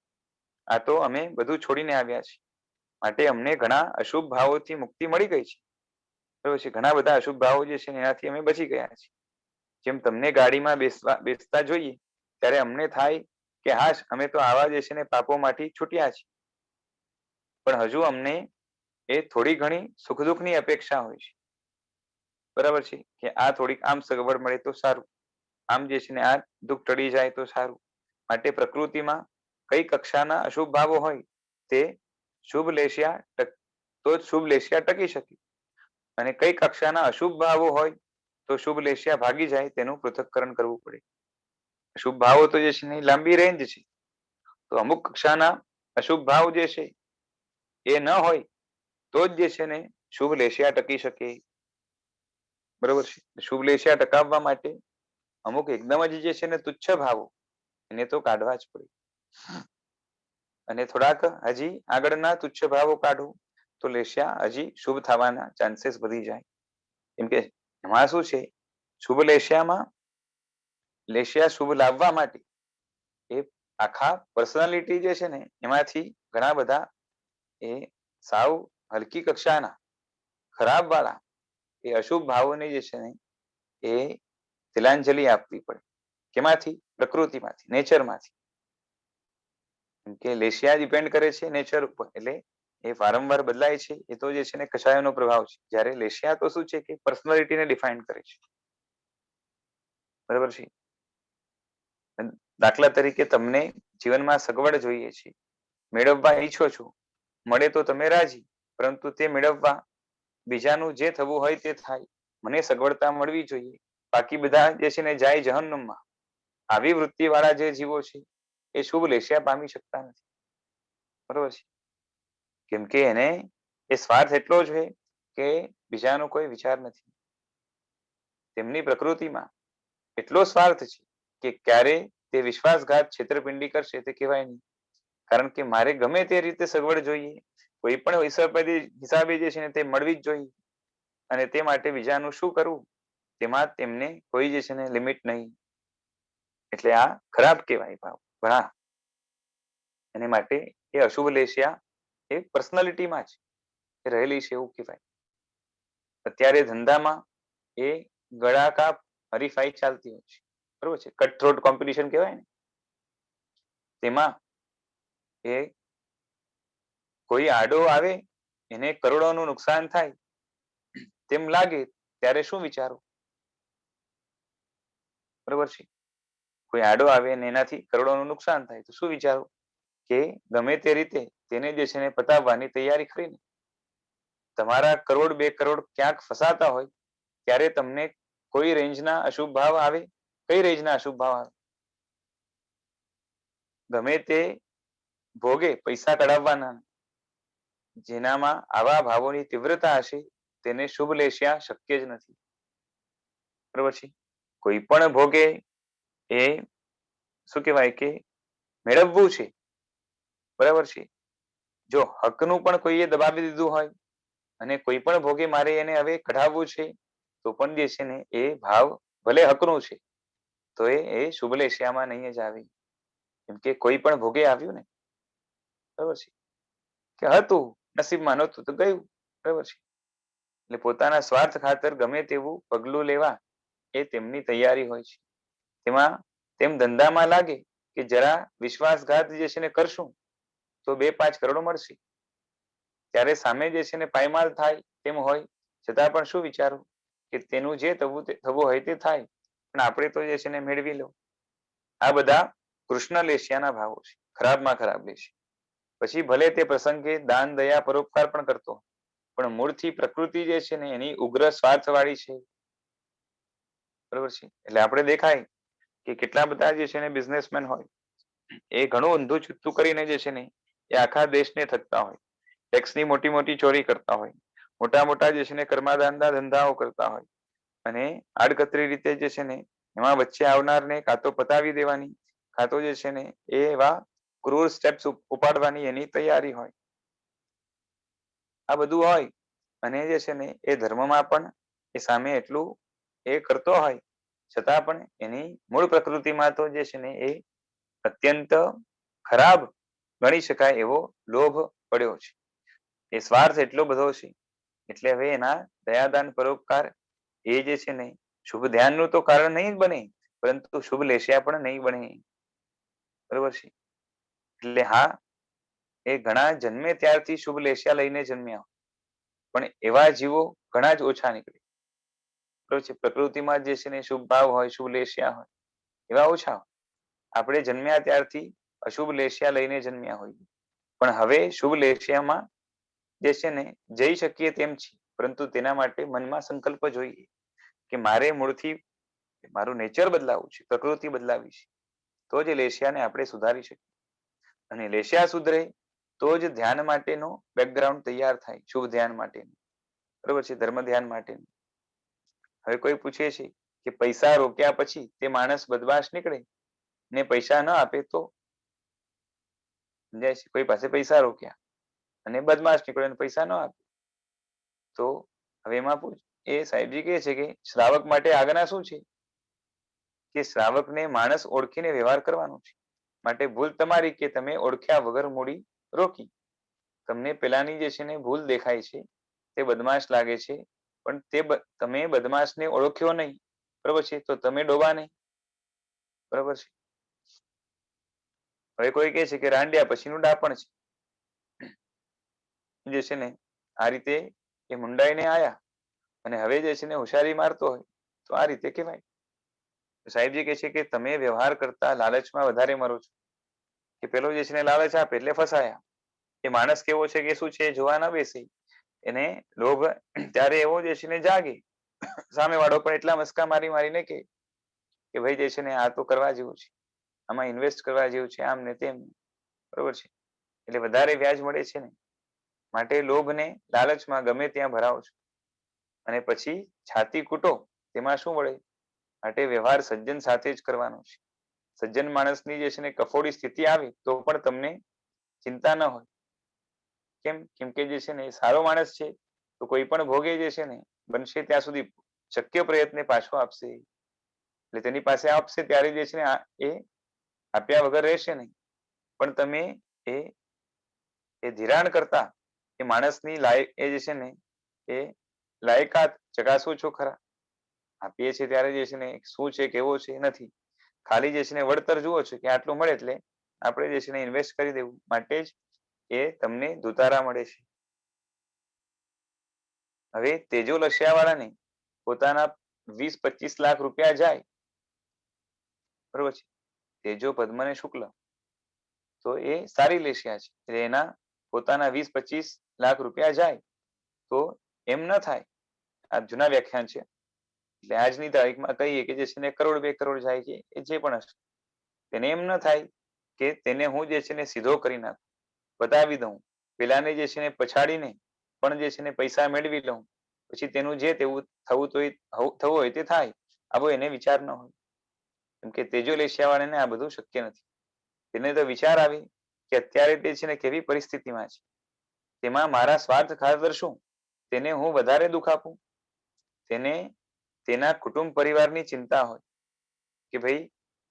આ તો અમે બધું છોડીને આવ્યા છીએ, માટે અમને ઘણા અશુભ ભાવોથી મુક્તિ મળી ગઈ છે, બરોબર છે. ઘણા બધા અશુભ ભાવો જે છે એનાથી અમે બચી ગયા છીએ. જેમ તમને ગાડીમાં બેસતા જોઈએ ત્યારે અમને થાય કે હાશ અમે તો આવા જે છે ને પાપોમાંથી છૂટ્યા છીએ, પણ હજુ અમને એ થોડી ઘણી સુખ દુઃખની અપેક્ષા હોય છે, બરાબર છે. કે આ થોડીક આમ સગવડ મળે તો સારું, આમ જે છે ને આ દુઃખ ટળી જાય તો સારું. માટે પ્રકૃતિમાં કઈ કક્ષાના અશુભ ભાવો હોય તે શુભ લેશિયા તો જ શુભ લેશિયા ટકી શકે, અને કઈ કક્ષાના અશુભ ભાવો હોય તો શુભ લેશિયા ભાગી જાય તેનું પૃથક્કરણ કરવું પડે. અશુભ ભાવો તો જે છે ને લાંબી રેન્જ છે, તો અમુક કક્ષાના અશુભ ભાવ જે છે એ ન હોય તો જ જે છે ને શુભ લેશિયા ટકી શકે, બરોબર છે. શુભ લેશિયા ટકાવવા માટે અમુક એકદમ જ જે છે ને તુચ્છ ભાવો એને તો કાઢવા જ પડે, અને થોડાક હજી આગળના તુચ્છ ભાવો કાઢો તો લેશિયા હજી શુભ થવાના ચાન્સીસ વધી જાય. કેમ કે એમાં શું છે, શુભ લેશિયા શુભ લાવવા માટે એ આખા પર્સનાલિટી જે છે ને એમાંથી ઘણા બધા એ સાવ હલકી કક્ષાના ખરાબ વાળા એ અશુભ ભાવોને જે છે ને એ તિલાંજલિ આપવી પડે. કેમાંથી? પ્રકૃતિમાંથી, નેચરમાંથી. કેમ કે લેશિયા ડિપેન્ડ કરે છે નેચર ઉપર, એટલે એ વારંવાર બદલાય છે. એ તો જે છે ને કષાયોનો પ્રભાવ છે. જ્યારે લેશિયા તો શું છે કે પર્સનાલિટીને ડિફાઇન કરે છે. બરાબર છે. દાખલા તરીકે તમને જીવનમાં સગવડ જોઈએ છે, મેળવવા ઈચ્છો છો, મળે તો તમે રાજી, પરંતુ તે મેળવવા બીજાનું જે થવું હોય તે થાય, મને સગવડતા મળવી જોઈએ, બાકી બધા જે છે ને જાય જહન્નમમાં. આવી વૃત્તિ વાળા જે જીવો છે એ શુભ લેશિયા પામી શકતા નથી. બરોબર છે. કેમ કે એને એ સ્વાર્થ એટલો જ છે કે બીજાનો કોઈ વિચાર નથી. તેમની પ્રકૃતિમાં એટલો સ્વાર્થ છે કે ક્યારે તે વિશ્વાસઘાત છેતરપિંડી કરશે તે કહેવાય નહીં. કારણ કે મારે ગમે તે રીતે સગવડ જોઈએ, કોઈ પણ હિસાબે જે છે ને તે મળવી જ જોઈએ, અને તે માટે બીજાનું શું કરવું તેમાં તેમને કોઈ જે છે ને લિમિટ નહીં. એટલે આ ખરાબ કહેવાય ભાવ ઘણા. એને માટે એ અશુભ લેશિયા એ પર્સનાલિટીમાં જ રહેલી છે એવું કહેવાય. અત્યારે ધંધામાં એ ગળાકાપ હરીફાઈ ચાલતી હોય છે, બરોબર છે, કટ થ્રોટ કોમ્પિટિશન કહેવાય ને. તેમાં એ કોઈ આડો આવે, એને કરોડોનું નુકસાન થાય તેમ લાગે ત્યારે શું વિચારો? બરોબર છે. કોઈ આડો આવે અને એનાથી કરોડોનું નુકસાન થાય તો શું વિચારો? કે ગમે તે રીતે તેને જે છે ને પતાવવાની તૈયારી કરીને. તમારા કરોડ 2 કરોડ ક્યાંક ફસાતા હોય ત્યારે તમને કોઈ રેન્જના અશુભ ભાવ આવે? કઈ રેન્જના અશુભ ભાવ આવે? ગમે તે ભોગે પૈસા કઢાવવાના, જેનામાં આવા ભાવોની તીવ્રતા હશે તેને શુભ લેશિયા શક્ય જ નથી. બરોબર છે. કોઈ પણ ભોગે એ શું કહેવાય કે મેળવવું છે, બરાબર છે. જો હકનું પણ કોઈએ દબાવી દીધું હોય અને કોઈ પણ ભોગે મારે એને હવે કઢાવવું છે તો પણ જે છે ને એ ભાવ ભલે હકનું છે તો એ શુભ લેશિયામાં નહીં જ આવે. કેમ કે કોઈ પણ ભોગે આવ્યું ને, બરાબર છે, કે હતું નસીબમાં, નહોતું તો ગયું, બરાબર છે. એટલે પોતાના સ્વાર્થ ખાતર ગમે તેવું પગલું લેવા એ તેમની તૈયારી હોય છે. તેમાં તેમ ધંધામાં લાગે કે જરા વિશ્વાસઘાત જે છે ને કરશું તો 2-5 કરોડ મળશે, ત્યારે સામે જે છે ને પાયમાલ થાય તેમ હોય છતાં પણ શું વિચારો કે તેનું જે થવું હોય તે થાય, પણ આપણે તો જે છે ને મેળવી લો. આ બધા કૃષ્ણ લેશિયાના ભાવો છે, ખરાબમાં ખરાબ લેશિયા. પછી ભલે તે પ્રસંગે દાન દયા પરોપકાર પણ કરતો, પણ મૂળથી પ્રકૃતિ જે છે ને એની ઉગ્ર સ્વાર્થવાળી છે. બરોબર છે. એટલે આપણે દેખાય કે કેટલા બધા જે છે ને બિઝનેસમેન હોય એ ઘણું ઊંધું ચૂતું કરીને જે છે ને એ આખા દેશને થકતા હોય, ટેક્સની મોટી મોટી ચોરી કરતા હોય, મોટા મોટા જે છે ને કર્માદાનના ધંધાઓ કરતા હોય, અને આડકતરી રીતે જે છે ને એમાં વચ્ચે આવનારને કાં તો પતાવી દેવાની, કાં તો જે છે ને એ એવા ક્રૂર સ્ટેપ્સ ઉપાડવાની એની તૈયારી હોય. આ બધું હોય અને જે છે ને એ ધર્મમાં પણ એ સામે એટલું એ કરતો હોય છતાં પણ એની મૂળ પ્રકૃતિમાં તો જે છે ને એ અત્યંત ખરાબ ગણી શકાય એવો લોભ પડ્યો છે. એ સ્વાર્થ એટલો બધો છે એટલે હવે એના દયાદાન પરોપકાર એ જે છે ને શુભ ધ્યાનનું તો કારણ નહીં જ બને, પરંતુ શુભ લેશિયા પણ નહીં બને. બરોબર છે. એટલે હા, એ ઘણા જન્મે ત્યારથી શુભ લેશિયા લઈને જન્મ્યા, પણ એવા જીવો ઘણા જ ઓછા નીકળે. બરોબર છે. પ્રકૃતિમાં જે છે ને શુભ ભાવ હોય, શુભ લેશિયા હોય, એવા ઓછા હોય. આપણે જન્મ્યા ત્યારથી અશુભ લેશિયા લઈને જન્મ્યા હોઈએ, પણ હવે શુભ લેશિયામાં જે છે ને જઈ શકીએ તેમ છે, પરંતુ તેના માટે મનમાં સંકલ્પ જોઈએ કે મારે મૂળથી મારું નેચર બદલાવવું છે, પ્રકૃતિ બદલાવી છે, તો જ લેશિયાને આપણે સુધારી શકીએ. અને લેશિયા સુધરે તો જ ધ્યાન માટેનો બેકગ્રાઉન્ડ તૈયાર થાય, શુભ ધ્યાન માટેનું, બરોબર છે, ધર્મ ધ્યાન માટેનું. હવે કોઈ પૂછે છે કે પૈસા રોક્યા પછી તે માણસ બદમાશ નીકળે ને પૈસા ન આપે તો? સમજાય છે? કોઈ પાસે પૈસા રોક્યા અને બદમાશ નીકળ્યો અને પૈસા ન આપે તો હવે એમાં પૂછ, એ સાહેબજી કહે છે કે શ્રાવક માટે આજ્ઞા શું છે? કે શ્રાવકને માણસ ઓળખીને વ્યવહાર કરવાનો છે. માટે ભૂલ તમારી કે તમે ઓળખ્યા વગર મૂડી રોકી. તમને પેલાની જે છે ને ભૂલ દેખાય છે, તે બદમાશ લાગે છે, પણ તમે બદમાશને ઓળખ્યો નહીં, બરોબર છે, તો તમે ડોબા નહીં. બરોબર છે. હવે કોઈ કહે છે કે રાંડ્યા પછીનું ડાપણ છે, જે છે ને આ રીતે એ મુંડાઈને આયા અને હવે જે છે ને હોશિયારી મારતો હોય તો આ રીતે કહેવાય. સાહેબજી કહે છે કે તમે વ્યવહાર કરતા લાલચમાં વધારે મરો છો, કે પેલો જે છે ને લાલચ આપે એટલે ફસાયા. એ માણસ કેવો છે કે શું છે જોવા ન બેસે, એને લોભ ત્યારે એવો જે છે ને જાગે, સામે વાળો પણ એટલા મસ્કા મારી મારીને કે ભાઈ જે છે ને આ તો કરવા જેવું છે, આમાં ઇન્વેસ્ટ કરવા જેવું છે, આમ ને તેમ, બરોબર છે. એટલે વધારે વ્યાજ મળે છે ને, માટે લોભને લાલચમાં ગમે ત્યાં ભરાવો છો અને પછી છાતી કૂટો તેમાં શું મળે? માટે વ્યવહાર સજ્જન સાથે જ કરવાનો છે. સજ્જન માણસની જે છે ને કફોડી સ્થિતિ આવે તો પણ તમને ચિંતા ન હોય. કેમ કે જે છે ને એ સારો માણસ છે તો કોઈ પણ ભોગે જે છે ને બનશે ત્યાં સુધી શક્ય પ્રયત્ને પાછો આપશે. એટલે તેની પાસે આપશે ત્યારે જે છે ને એ આપ્યા વગર રહેશે નહીં. પણ તમે એ ધિરાણ કરતા એ માણસની લાયક એ જે છે ને એ લાયકાત ચકાસો છો ખરા? આપીએ છીએ ત્યારે જે છે ને શું છે કેવો છે નથી, ખાલી જે છે ને વળતર જુઓ છો કે આટલું મળે એટલે આપણે જે છે ને ઇન્વેસ્ટ કરી દેવું, માટે જ એ તમને દુતારા મળે છે. હવે તેજો લસ્યા વાળાને પોતાના 20-25 લાખ રૂપિયા જાય, બરોબર છે, તેજો પદ્મને શુક્લ, તો એ સારી લેશિયા છે. એટલે એના પોતાના 20-25 લાખ રૂપિયા જાય તો એમ ન થાય, આ જૂના વ્યાખ્યાન છે. એટલે આજની તારીખમાં કહીએ કે જે છે ને 1 કરોડ 2 કરોડ જાય છે એ જે પણ હશે, તેને એમ ન થાય કે તેને હું જે છે ને સીધો કરી નાખું, બતાવી દઉં, પેલાને જે છે ને પછાડીને પણ જે છે ને પૈસા મેળવી લઉં, પછી તેનું જે તેવું થવું હોય તે થાય, આવો એને વિચાર ન હોય. કેમ કે તેજો લેશિયા વાળાને આ બધું શક્ય નથી. તેને તો વિચાર આવે કે અત્યારે તે છે ને કેવી પરિસ્થિતિમાં છે, તેમાં મારા સ્વાર્થ ખાતર શું તેને હું વધારે દુઃખ આપું? તેને તેના કુટુંબ પરિવારની ચિંતા હોય કે ભાઈ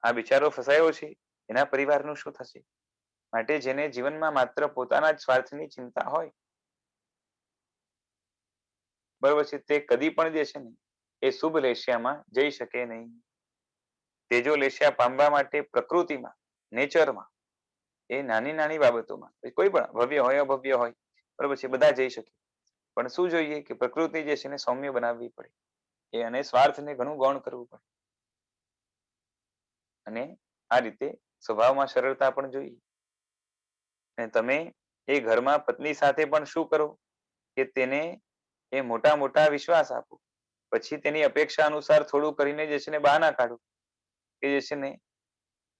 આ બિચારો ફસાયો છે, એના પરિવારનું શું થશે? માટે જેને જીવનમાં માત્ર પોતાના જ સ્વાર્થની ચિંતા હોય, બરોબર છે, તે કદી પણ જે છે ને એ શુભ લેશિયામાં જઈ શકે નહીં. તેજો લેશિયા પામવા માટે પ્રકૃતિમાં, નેચરમાં, એ નાની નાની બાબતોમાં કોઈ પણ ભવ્ય હોય અભવ્ય હોય, બરોબર છે, બધા જઈ શકે. પણ શું જોઈએ કે પ્રકૃતિ જે છે ને સૌમ્ય બનાવવી પડે, એ અને સ્વાર્થને ઘણું ગૌણ કરવું પડે. અને આ રીતે સ્વભાવમાં સરળતા પણ જોઈએ. અને તમે એ ઘરમાં પત્ની સાથે પણ શું કરો કે તેને એ મોટા મોટા વિશ્વાસ આપો, પછી તેની અપેક્ષા અનુસાર થોડું કરીને જે છે ને બહાના કાઢો, કે જે છે ને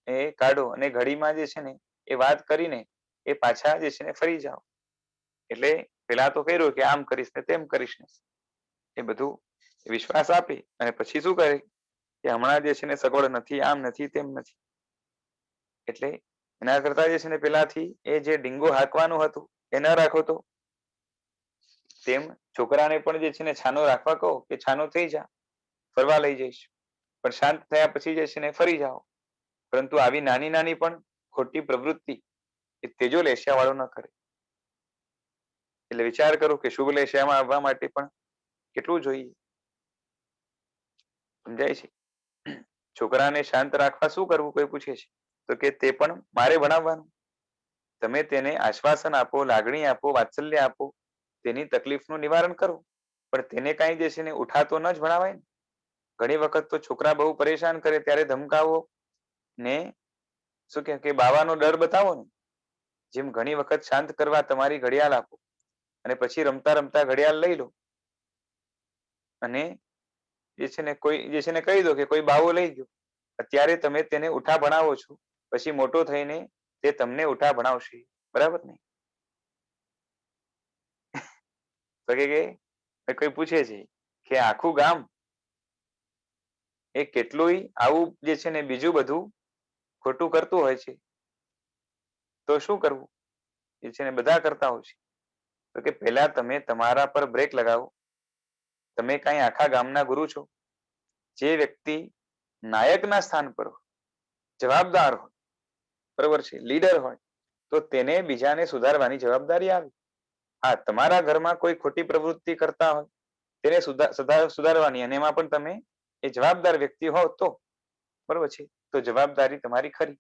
એ કાઢો અને ઘડીમાં જે છે ને એ વાત કરીને એ પાછા જે છે ને ફરી જાઓ. એટલે પેલા તો કર્યું કે આમ કરીશ ને તેમ કરીશ ને, એ બધું વિશ્વાસ આપે અને પછી શું કરે કે હમણાં જે છે ને સગવડ નથી, આમ નથી તેમ નથી. એટલે એના કરતા જે છે ને પેલાથી એ જે ડીંગો હાંકવાનું હતું એ ન રાખો તો તેમ છોકરાને પણ જે છે ને છાનો રાખવા કહો કે છાનો થઈ જા, ફરવા લઈ જઈશ, પણ શાંત થયા પછી જે છે ને ફરી જાઓ. પરંતુ આવી નાની નાની પણ ખોટી પ્રવૃત્તિ એ તેજો લેશિયા વાળો ન કરે. એટલે વિચાર કરો કે શુભ લેશિયામાં આવવા માટે પણ કેટલું જોઈએ? સમજાય છે? છોકરાને શાંત રાખવા શું કરવું કોઈ પૂછે છે, તો કે તે પણ મારે ભણાવવાનું. તમે તેને આશ્વાસન આપો, લાગણી આપો, વાત્સલ્ય આપો, તેની તકલીફનું નિવારણ કરો, પણ તેને કાંઈ જે છે ને ઉઠાતો ન જ ભણાવાય ને. ઘણી વખત તો છોકરા બહુ પરેશાન કરે ત્યારે ધમકાવો ને શું કે બાવાનો ડર બતાવો ને, જેમ ઘણી વખત શાંત કરવા તમારી ઘડિયાળ આપો અને પછી રમતા રમતા ઘડિયાળ લઈ લો અને જે છે ને કોઈ જે છે ને કહી દો કે કોઈ બાવો લઈ ગયો, અત્યારે તમે તેને ઉઠા ભણાવો છો, પછી મોટો થઈને તે તમને ઉઠા ભણાવશે, બરાબર ને? તો કે કોઈ પૂછે છે કે આખું ગામ એ કેટલુંય આવું જે છે ને બીજું બધું ખોટું કરતું હોય છે, તો શું કરવું? એ છે ને બધા કરતા હોય છે. તો કે પહેલા તમે તમારા પર બ્રેક લગાવો. તમે કાંઈ આખા ગામના ગુરુ છો? જે વ્યક્તિ નાયકના સ્થાન પર હોય, જવાબદાર હોય, બરોબર છે, લીડર હોય, તો તેને બીજાને સુધારવાની જવાબદારી આવે. હા, તમારા ઘરમાં કોઈ ખોટી પ્રવૃત્તિ કરતા હોય તેને સુધારવાની, અને એમાં પણ તમે એ જવાબદાર વ્યક્તિ હોવ તો, બરોબર છે, તો જવાબદારી તમારી ખરી,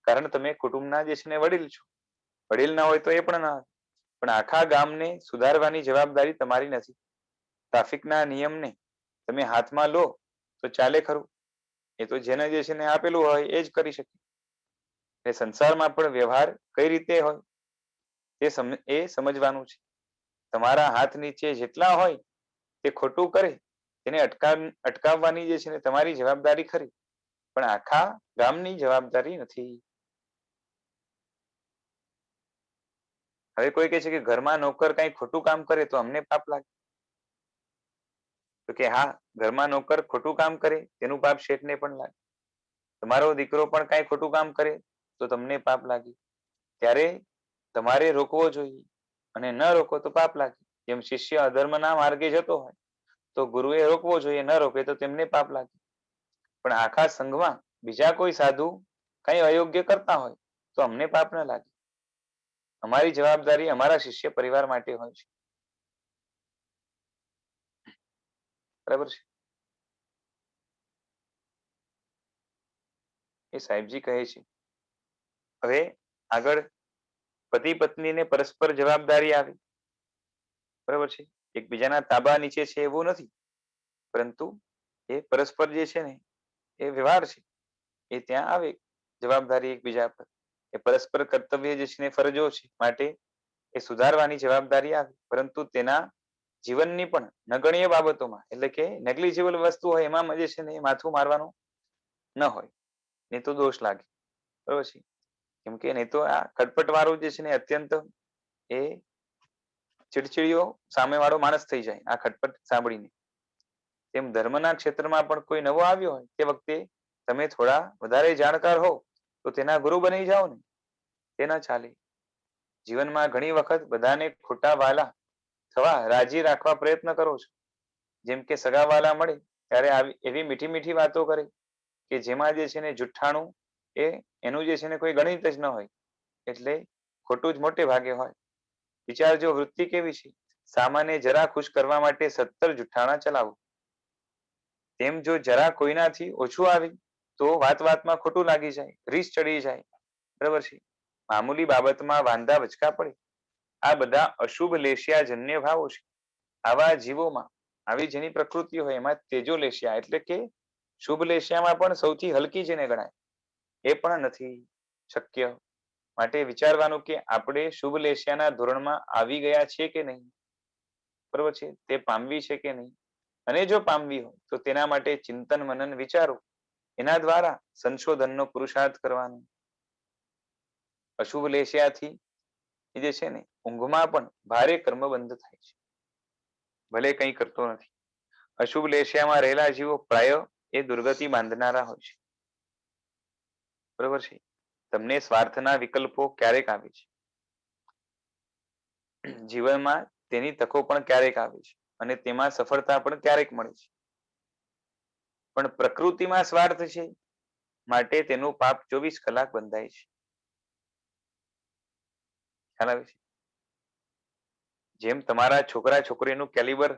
કારણ તમે કુટુંબના જે છે ને વડીલ છો. વડીલ ના હોય તો એ પણ ના આવે, પણ આખા ગામને સુધારવાની જવાબદારી તમારી નથી. ટ્રાફિકના નિયમને તમે હાથમાં લો તો ચાલે ખરું? એ તો જેને જે છે ને આપેલું હોય એ જ કરી શકે. એ સંસારમાં પણ વ્યવહાર કઈ રીતે હોય એ સમજવાનું છે. તમારા હાથ નીચે જેટલા હોય તે ખોટું કરે તેને અટકાવવાની જે છે ને તમારી જવાબદારી ખરી, પણ આખા ગામની જવાબદારી નથી. હવે કોઈ કહે છે કે ઘરમાં નોકર કઈ ખોટું કામ કરે તો અમને પાપ લાગે. તો કે હા, ઘરમાં નોકર ખોટું કામ કરે તેનું પાપ શેઠને પણ લાગે. તમારો દીકરો પણ કઈ ખોટું કામ કરે તો તમને પાપ લાગે. ત્યારે તમારે રોકવો જોઈએ, અને ન રોકો તો પાપ લાગે. જેમ શિષ્ય અધર્મના માર્ગે જતો હોય તો ગુરુએ રોકવો જોઈએ, ન રોકે તો તેમને પાપ લાગે. પણ આખા સંઘમાં બીજા કોઈ સાધુ કઈ અયોગ્ય કરતા હોય તો અમને પાપ ન લાગે. અમારી જવાબદારી અમારા શિષ્ય પરિવાર માટે હોય છે. બરાબર છે. એ સાહેબજી કહે છે હવે આગળ પતિ પત્નીને પરસ્પર જવાબદારી આવી. બરાબર છે. એકબીજાના તાબા નીચે છે એવું નથી, પરંતુ એ પરસ્પર જે છે ને એ વ્યવહાર છે, એ ત્યાં આવે જવાબદારી એકબીજા પર. એ પરસ્પર કર્તવ્ય જે છે ને ફરજો છે, માટે એ સુધારવાની જવાબદારી આવે. પરંતુ તેના જીવનની પણ નગણ્ય બાબતોમાં, એટલે કે નેગ્લિજિબલ વસ્તુ હોય એમાં જે છે ને એ માથું મારવાનું ન હોય, નહીં તો દોષ લાગે. બરોબર છે. કેમ કે નહીં તો આ ખટપટ વાળું જે છે ને અત્યંત એ ચીડચીડીઓ સામેવાળો માણસ થઈ જાય આ ખટપટ સાંભળીને. તેમ ધર્મના ક્ષેત્રમાં પણ કોઈ નવો આવ્યો હોય તે વખતે તમે થોડા વધારે જાણકાર હો તો તેના ગુરુ બની જાઓ ને, તે ના ચાલે. જીવનમાં ઘણી વખત બધાને ખોટા વાલા થવા રાજી રાખવા પ્રયત્ન કરો છો. જેમ કે સગાવાલા મળે ત્યારે એવી મીઠી મીઠી વાતો કરે કે જેમાં જે છે ને જુઠ્ઠાણું એનું જે છે ને કોઈ ગણિત જ ન હોય, એટલે ખોટું જ મોટે ભાગે હોય. વિચારજો વૃત્તિ કેવી છે. સામાન્ય જરા ખુશ કરવા માટે 17 જુઠ્ઠાણા ચલાવો. તેમ જો જરા કોઈનાથી ઓછું આવી તો વાત વાતમાં ખોટું લાગી જાય, રીસ ચડી જાય. બરાબર છે. મામૂલી બાબતમાં વાંધા વચકા પડે. આ બધા અશુભ લેશિયા જન્ય ભાવો છે. આવા જીવોમાં આવી જેની પ્રકૃતિ હોય એમાં તેજો લેશિયા, એટલે કે શુભ લેશિયામાં પણ સૌથી હલકી જેને ગણાય એ પણ નથી શક્ય. માટે વિચારવાનું કે આપણે શુભ લેશિયાના ધોરણમાં આવી ગયા છીએ કે નહીં. બરોબર છે. તે પામવી છે કે નહીં, અને જો પામવી હોય તો તેના માટે ચિંતન મનન વિચારો, એના દ્વારા સંશોધનનો પુરુષાર્થ કરવાનો. અશુભ લેશિયાથી એ જે છે ને ઊંઘમાં પણ ભારે કર્મબંધ થાય છે, ભલે કંઈ કરતો નથી. અશુભ લેશિયામાં રહેલા જીવો પ્રાય એ દુર્ગતિ બાંધનારા હોય છે. બરોબર છે. તમને સ્વાર્થના વિકલ્પો ક્યારેક આવે છે. જીવનમાં તેની તકો પણ ક્યારેક આવે છે, અને તેમાં સફળતા પણ ક્યારેક મળે છે. પણ પ્રકૃતિમાં સ્વાર્થ છે, માટે તેનું પાપ 24 કલાક બંધાય છે. ખ્યાલ આવે છે. જેમ તમારા છોકરા છોકરીનું કેલિબર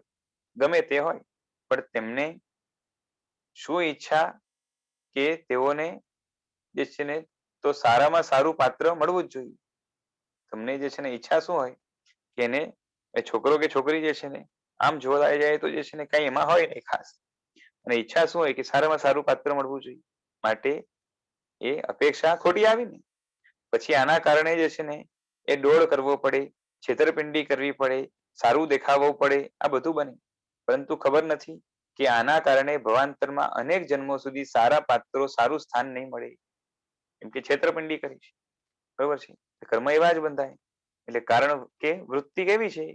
ગમે તે હોય, પણ તેમને શું ઈચ્છા કે તેઓને જે છે ને તો સારામાં સારું પાત્ર મળવું જ જોઈએ. તમને જે છે ને ઈચ્છા શું હોય કે એને એ છોકરો કે છોકરી જે છે ને આમ જોવા જાય તો જે છે ને કઈ એમાં હોય નહીં ખાસ, અને ઈચ્છા શું હોય કે સારામાં સારું પાત્ર મળવું જોઈએ. માટે એ અપેક્ષા ખોટી આવી ને પછી આના કારણે જે છે ને એ ડોળ કરવો પડે, છેતરપિંડી કરવી પડે, સારું દેખાવવું પડે, આ બધું બને. પરંતુ ખબર નથી કે આના કારણે ભવાંતરમાં અનેક જન્મો સુધી સારા પાત્રો સારું સ્થાન નહીં મળે, કેમ કે છેતરપિંડી કરી છે. બરોબર છે. કર્મ એવા જ બંધાય. એટલે કારણ કે વૃત્તિ કેવી છે,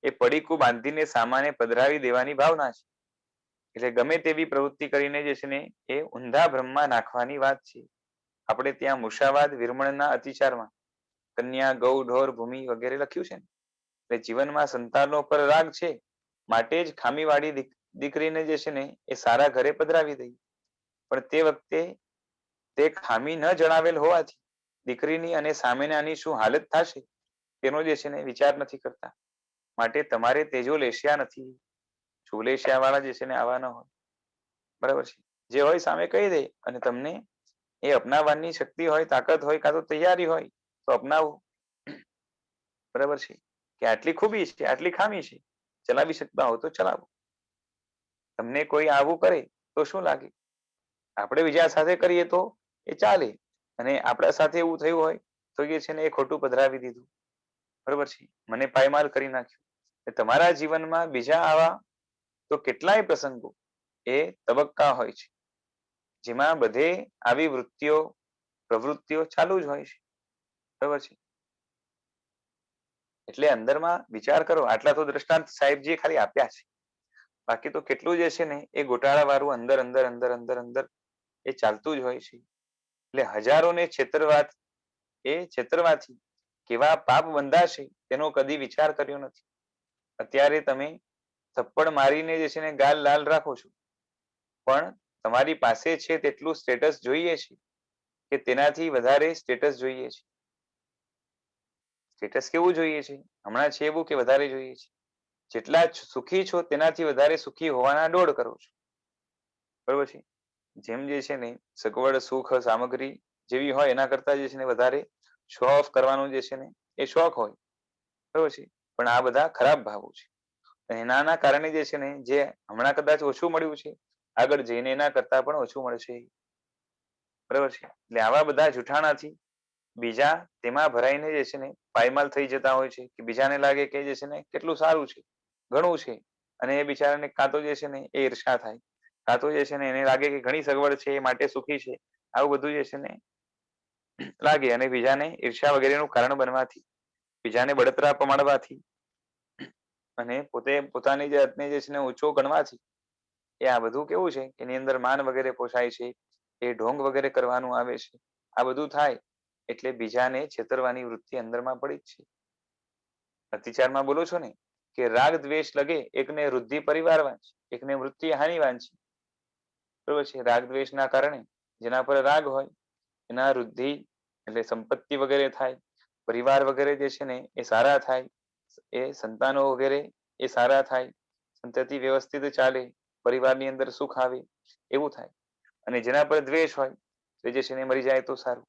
એ પડીકું બાંધીને સામાને પધરાવી દેવાની ભાવના છે. એટલે ગમે તેવી પ્રવૃત્તિ કરીને જે છે ને એ ઊંધા બ્રહ્મમાં નાખવાની વાત છે. આપણે ત્યાં મુસાવાદ વિરમણના અતિચારમાં કન્યા ગૌ ઢોર ભૂમિ વગેરે લખ્યું છે ને. એટલે જીવનમાં સંતાનો પર રાગ છે, માટે જ ખામીવાળી દીકરીને જે છે ને એ સારા ઘરે પધરાવી દઈ. પણ તે વખતે તે ખામી ન જણાવેલ હોવાથી દીકરીની અને સામેનાની શું હાલત થશે તેનો જે છે ને વિચાર નથી કરતા. માટે તમારે તેજો લેશિયા નથી, શુભલેશિયા વાળા જે છે ને આવા ન હોય. બરાબર છે. જે હોય સામે કહી દે, અને તમને એ અપનાવવાની શક્તિ હોય, તાકાત હોય, કાં તો તૈયારી હોય તો અપનાવો. બરાબર છે. કે આટલી ખૂબી છે, આટલી ખામી છે, ચલાવી શકતા હો તો ચલાવો. તમને કોઈ આવું કરે તો શું લાગે? આપણે બીજા સાથે કરીએ તો એ ચાલે, અને આપણા સાથે એવું થયું હોય તો એ છે ને એ ખોટું પધરાવી દીધું, બરોબર છે, મને પાયમાલ કરી નાખ્યું. તમારા જીવનમાં બીજા આવા તો કેટલાય પ્રસંગો, એ તબક્કા હોય છે જેમાં બધે આવી વૃત્તિઓ પ્રવૃત્તિઓ ચાલુ જ હોય છે, બરોબર છે. એટલે અંદરમાં વિચાર કરો, આટલા તો દ્રષ્ટાંત સાહેબજીએ ખાલી આપ્યા છે, બાકી તો કેટલું જે છે ને એ ગોટાળા વાળું અંદર અંદર અંદર અંદર અંદર એ ચાલતું જ હોય છે. એટલે હજારોને છેતરવા, એ છેતરવાથી કેવા પાપ બંધાશે તેનો કદી વિચાર કર્યો નથી. અત્યારે તમે થપ્પડ મારીને જે છે ને ગાલ લાલ રાખો છો, પણ તમારી પાસે છે તેટલું સ્ટેટસ જોઈએ છે કે તેનાથી વધારે સ્ટેટસ જોઈએ છે? સ્ટેટસ કેવું જોઈએ છે? હમણાં છે એવું કે વધારે જોઈએ છે? જેટલા સુખી છો તેનાથી વધારે સુખી હોવાના દોડ કરો છો, બરોબર છે. જેમ જે છે ને સગવડ સુખ સામગ્રી જેવી હોય એના કરતા જે છે ને વધારે શો ઓફ કરવાનું જે છે ને એ શોખ હોય, બરોબર છે. પણ આ બધા ખરાબ ભાવો છે. એના કારણે જે છે ને જે હમણાં કદાચ ઓછું મળ્યું છે, આગળ જઈને એના કરતા પણ ઓછું મળશે, બરોબર છે. એટલે આવા બધા જૂઠાણાથી બીજા તેમાં ભરાઈને જે છે ને પાયમાલ થઈ જતા હોય છે, કે બીજાને લાગે કે જે છે ને કેટલું સારું છે, ઘણું છે, અને એ બિચારાને કાં તો જે છે ને એ ઈર્ષા થાય, કાં તો જે છે ને એને લાગે કે ઘણી સગવડ છે એ માટે સુખી છે, આવું બધું જે છે ને લાગે, અને બીજાને ઈર્ષા વગેરેનું કારણ બનવાથી, બીજાને બળતરા પમાડવાથી, અને પોતે પોતાની જાતને જે છે ને ઊંચો ગણવાથી, એ આ બધું કેવું છે કે એની અંદર માન વગેરે પોષાય છે, એ ઢોંગ વગેરે કરવાનું આવે છે. આ બધું થાય એટલે બીજાને છેતરવાની વૃત્તિ અંદરમાં પડી જ છે. અતિચારમાં બોલો છો ને કે રાગ દ્વેષ લગે એકને વૃદ્ધિ પરિવાર વાંચી, એકને મૃત્યુ હાનિ વાંચી, બરોબર છે. રાગ દ્વેષના કારણે જેના પર રાગ હોય એના વૃદ્ધિ એટલે સંપત્તિ વગેરે થાય, પરિવાર વગેરે જે છે ને એ સારા થાય, એ સંતાનો વગેરે એ સારા થાય, સંતતિ વ્યવસ્થિત ચાલે, પરિવારની અંદર સુખ આવે, એવું થાય. અને જેના પર દ્વેષ હોય તો જે છે ને મરી જાય તો સારું,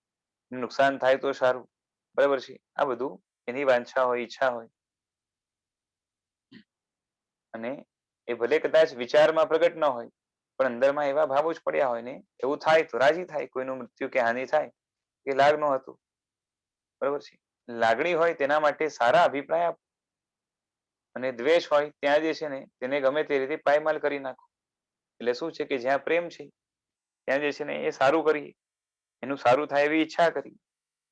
નુકસાન થાય તો સારું, બરાબર છે. આ બધું એની વાંછા હોય, ઈચ્છા હોય, અને એ ભલે કદાચ વિચારમાં પ્રગટ ન હોય પણ અંદરમાં એવા ભાવો જ પડ્યા હોય ને, એવું થાય તો રાજી થાય, કોઈનું મૃત્યુ કે હાનિ થાય એ લાગ ન હતું, બરોબર છે. લાગણી હોય તેના માટે સારા અભિપ્રાય આપો, અને દ્વેષ હોય ત્યાં જે છે ને તેને ગમે તે રીતે પાયમાલ કરી નાખો. એટલે શું છે કે જ્યાં પ્રેમ છે ત્યાં જે છે ને એ સારું કરીએ, એનું સારું થાય એવી ઈચ્છા કરી,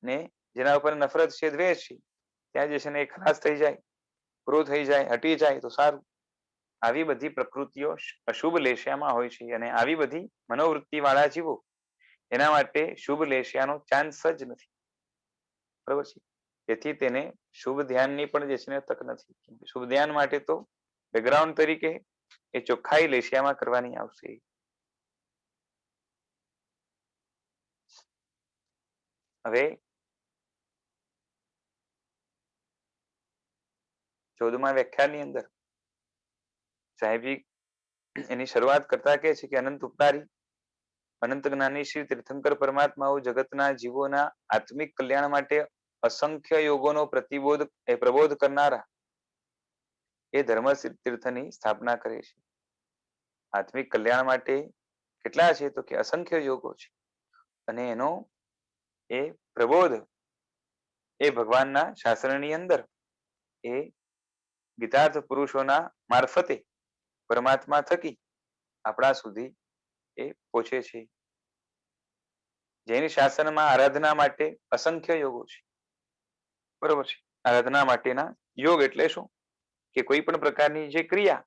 ને જેના ઉપર નફરત છે, દ્વેષ છે, ત્યાં જે છે ને એ ખલાસ થઈ જાય, પૂરું થઈ જાય, હટી જાય તો સારું. આવી બધી પ્રકૃતિઓ અશુભ લેશિયામાં હોય છે, અને આવી બધી મનોવૃત્તિ વાળા જીવો એના માટે શુભ લેશિયાનો ચાન્સ જ નથી, બરોબર છે. તેથી તેને શુભ ધ્યાનની પણ જે છે ને તક નથી. શુભ ધ્યાન માટે તો બેકગ્રાઉન્ડ તરીકે એ ચોખ્ખાઈ લેશિયામાં કરવાની આવશે. હવે 14મા વ્યાખ્યાનની અંદર સાહેબજી એની શરૂઆત કરતા કહે છે કે અનંત ઉપકારી અનંત જ્ઞાની શ્રી તીર્થંકર પરમાત્માઓ જગતના જીવોના આત્મિક કલ્યાણ માટે અસંખ્ય યોગોનો પ્રબોધ કરનારા એ ધર્મ તીર્થની સ્થાપના કરે છે. આત્મિક કલ્યાણ માટે કેટલા છે તો કે અસંખ્ય યોગો છે, અને એનો એ પ્રબોધ એ ભગવાનના શાસ્ત્રની અંદર એ ગીતાર્થ પુરુષોના મારફતે પરમાત્મા થકી આપણા સુધી એ પહોંચે છે. જૈન શાસનમાં આરાધના માટે અસંખ્ય યોગો છે, બરોબર છે. આરાધના માટેના યોગ એટલે શું કે કોઈ પણ પ્રકારની જે ક્રિયા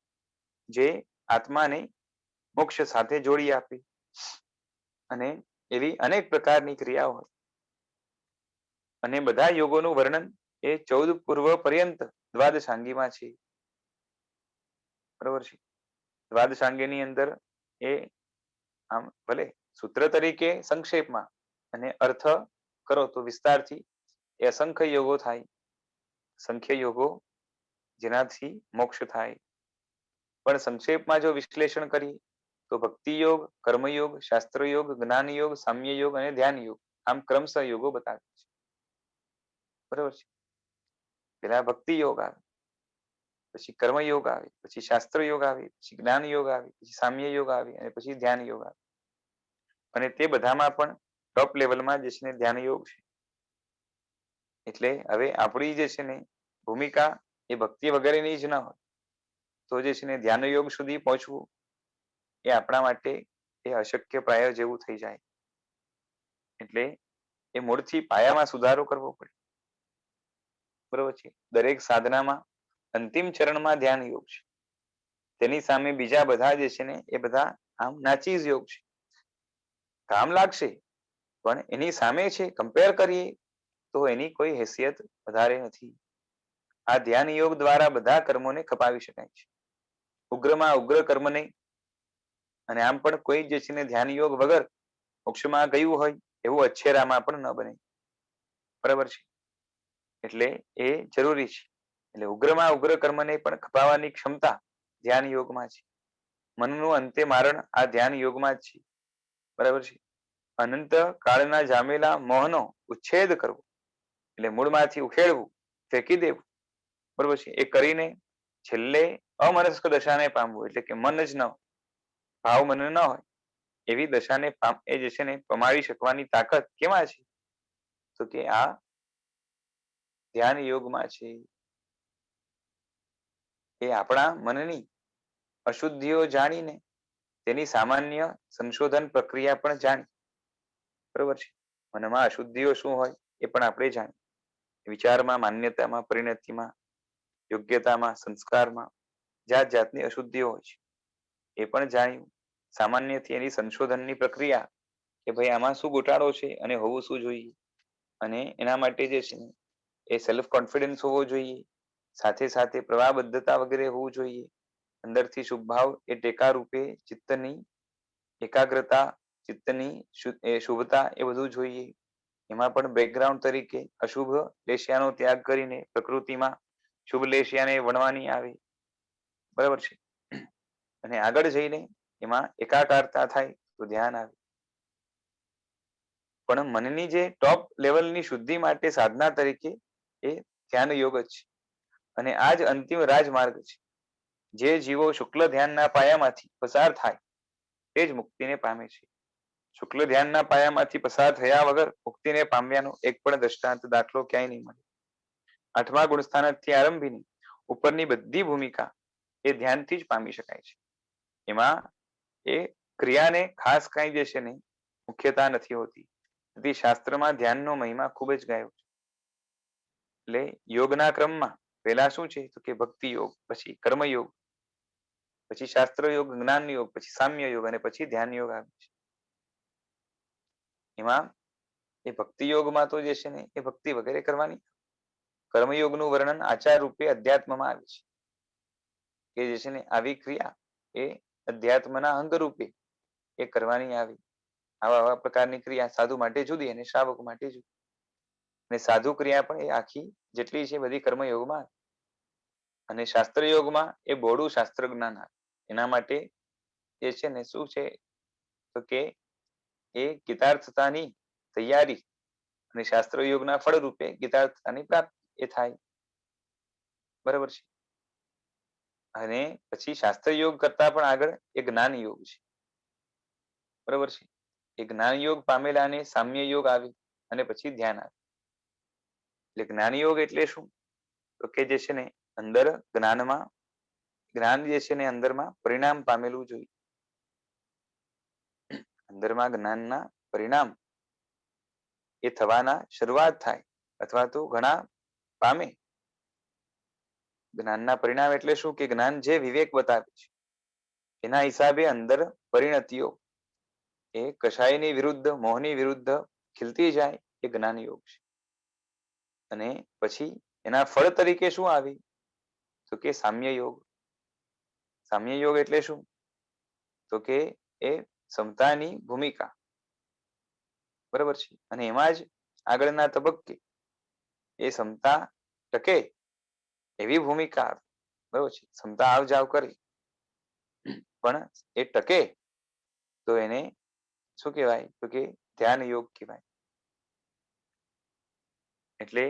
જે આત્માને મોક્ષ સાથે જોડી આપે, અને એવી અનેક પ્રકારની ક્રિયાઓ હોય, અને બધા યોગોનું વર્ણન એ 14 પૂર્વ પર્યંત દ્વાદશાંગીમાં છે, બરોબર છે. દ્વાદશાંગીની અંદર એ આમ ભલે સૂત્ર તરીકે સંક્ષેપમાં, અને અર્થ કરો તો વિસ્તારથી એ અસંખ્ય યોગો થાય, સંખ્ય યોગો જેનાથી મોક્ષ થાય. પણ સંક્ષેપમાં જો વિશ્લેષણ કરીએ તો ભક્તિ યોગ, કર્મયોગ, શાસ્ત્ર યોગ, જ્ઞાન યોગ, સામ્ય યોગ અને ધ્યાન યોગ, આમ ક્રમશઃ યોગો બતાવે છે, બરોબર છે. પેલા ભક્તિ યોગ આવે, પછી કર્મયોગ આવે, પછી શાસ્ત્ર યોગ આવે, પછી જ્ઞાન યોગ આવે, પછી સામ્ય યોગ આવે, અને પછી ધ્યાન યોગ આવે. અને તે બધામાં પણ ટોપ લેવલમાં જે છે ને ધ્યાન યોગ છે. એટલે હવે આપણી જે છે ને ભૂમિકા એ ભક્તિ વગેરેની જ ન હોય તો જે છે ને ધ્યાન યોગ સુધી પહોંચવું એ આપણા માટે એ અશક્ય પ્રાય જેવું થઈ જાય. એટલે એ મૂળથી પાયામાં સુધારો કરવો પડે. બરોબર છે. દરેક સાધનામાં અંતિમ ચરણમાં ધ્યાન યોગ છે. તેની સામે બીજા બધા જે છે ને એ બધા આમ નાચીજ યોગ છે. કામ લાગશે પણ એની સામે છે કમ્પેર કરીએ તો એની કોઈ હેસિયત વધારે નથી. આ ધ્યાન યોગ દ્વારા બધા કર્મોને કપાવી શકાય છે. ઉગ્રમાં ઉગ્ર કર્મને અને આમ પણ કોઈ જે છે ને ધ્યાન યોગ વગર મોક્ષમાં ગયું હોય એવું અચ્છેરામાં પણ ન બને. બરાબર છે. એટલે એ જરૂરી છે. એટલે ઉગ્રમાં ઉગ્ર કર્મને પણ કપાવવાની ક્ષમતા ધ્યાન યોગમાં છે. મનનું અંતે મારણ આ ધ્યાન યોગમાં જ છે. બરાબર છે. અનંત કાળના જામેલા મોહનો ઉચ્છેદ કરવો એટલે મૂળમાંથી ઉખેડવું, ફેંકી દેવું. બરોબર છે. એ કરીને છેલ્લે અમનસ્ક દશાને પામવું એટલે કે મન જ ન હોય, ભાવ મન ન હોય એવી દશાને એ જે છે ને પમાડી શકવાની તાકાત કેમાં છે? તો કે આ ધ્યાન યોગમાં છે. એ આપણા મનની અશુદ્ધિઓ જાણીને તેની સામાન્ય સંશોધન પ્રક્રિયા પણ જાણી. બરોબર છે. મનમાં અશુદ્ધિઓ શું હોય એ પણ આપણે જાણીએ. વિચારમાં, માન્યતામાં, પરિણતિમાં, યોગ્યતામાં, સંસ્કારમાં જાત જાતની અશુદ્ધિઓ હોય છે. એ પણ જાણ્યું. સામાન્યથી એની સંશોધનની પ્રક્રિયા કે ભાઈ આમાં શું ગોટાળો છે અને હોવું શું જોઈએ. અને એના માટે જે છે એ સેલ્ફ કોન્ફિડન્સ હોવો જોઈએ. સાથે સાથે પ્રવાહબદ્ધતા વગેરે હોવું જોઈએ. અંદરથી શુભ ભાવ એ ટેકા રૂપે ચિત્તની એકાગ્રતા, ચિત્તની શુભતા એ બધું જોઈએ. એમાં પણ બેકગ્રાઉન્ડ તરીકે અશુભ લેશિયાનો ત્યાગ કરીને પ્રકૃતિમાં શુભ લેશિયાને વણવાની આવે. બરાબર છે. અને આગળ જઈને એમાં એકાકારતા થાય તો ધ્યાન આવે. પણ મનની જે ટોપ લેવલની શુદ્ધિ માટે સાધના તરીકે એ ધ્યાન યોગ જ છે. અને આ જ અંતિમ રાજમાર્ગ છે. જે જીવો શુક્લ ધ્યાનના પાયામાંથી પસાર થાય તે જ મુક્તિને પામે છે. શુક્લ ધ્યાનના પાયામાંથી પસાર થયા વગર મુક્તિને પામ્યાનો એક પણ દ્રષ્ટાંત દાખલો ક્યાંય નહીં મળે. 8મા ગુણસ્થાનથી આરંભીને ઉપરની બધી ભૂમિકા એ ધ્યાનથી જ પામી શકાય છે. એમાં એ ક્રિયાને ખાસ કઈ જે છે ને મુખ્યતા નથી હોતી. તેથી શાસ્ત્રમાં ધ્યાનનો મહિમા ખૂબ જ ગાયો છે. એટલે યોગના ક્રમમાં પહેલા શું છે તો કે ભક્તિ યોગ, પછી કર્મયોગ, પછી શાસ્ત્ર યોગ, જ્ઞાન યોગ, પછી સામ્ય યોગ અને પછી ધ્યાન યોગ આવે છે. એમાં એ ભક્તિ યોગમાં તો જે છે ને એ ભક્તિ વગેરે કરવાની. કર્મયોગનું વર્ણન આચાર રૂપે અધ્યાત્મમાં આવે છે. કે જે છે ને આવી ક્રિયા એ અધ્યાત્મના અંગ રૂપે એ કરવાની આવી. આવા પ્રકારની ક્રિયા સાધુ માટે જુદી અને શ્રાવક માટે જુદી. અને સાધુ ક્રિયા પણ એ આખી જેટલી છે બધી કર્મયોગમાં આવે. અને શાસ્ત્ર યોગમાં એ બોડું શાસ્ત્ર જ્ઞાન આવે. એના માટે એ છે ને શું છે તો કે એ ગીતાર્થતાની તૈયારી અને શાસ્ત્ર યોગના ફળ રૂપે ગીતાર્થતાની પ્રાપ્તિ એ થાય. બરાબર છે. અને પછી શાસ્ત્ર યોગ કરતા પણ આગળ એ જ્ઞાન યોગ છે. બરાબર છે. એ જ્ઞાન યોગ પામેલાને સામ્ય યોગ આવે અને પછી ધ્યાન આવે. એટલે જ્ઞાન યોગ એટલે શું તો કે જે છે ને અંદર જ્ઞાનમાં જ્ઞાન જે છે ને અંદરમાં પરિણામ પામેલું જોઈએ. અંદરમાં જ્ઞાનના પરિણામ એ થવાના શરૂઆત થાય અથવા તો ઘણા પામે. જ્ઞાનના પરિણામ એટલે શું કે જ્ઞાન જે વિવેક બતાવે છે એના હિસાબે અંદર પરિણતિઓ એ કશાયની વિરુદ્ધ, મોહની વિરુદ્ધ ખીલતી જાય એ જ્ઞાન યોગ છે. અને પછી એના ફળ તરીકે શું આવે તો કે સામ્ય યોગ. સામ્ય યોગ એટલે શું તો કે એ સમતાની ભૂમિકા. બરાબર છે. અને એમાં જ આગળના તબક્કે એ સમતા ટકે એવી ભૂમિકા. બરાબર છે. સમતા આવ જાવ કરે પણ એ ટકે તો એને શું કહેવાય તો કે ધ્યાન યોગ કહેવાય. એટલે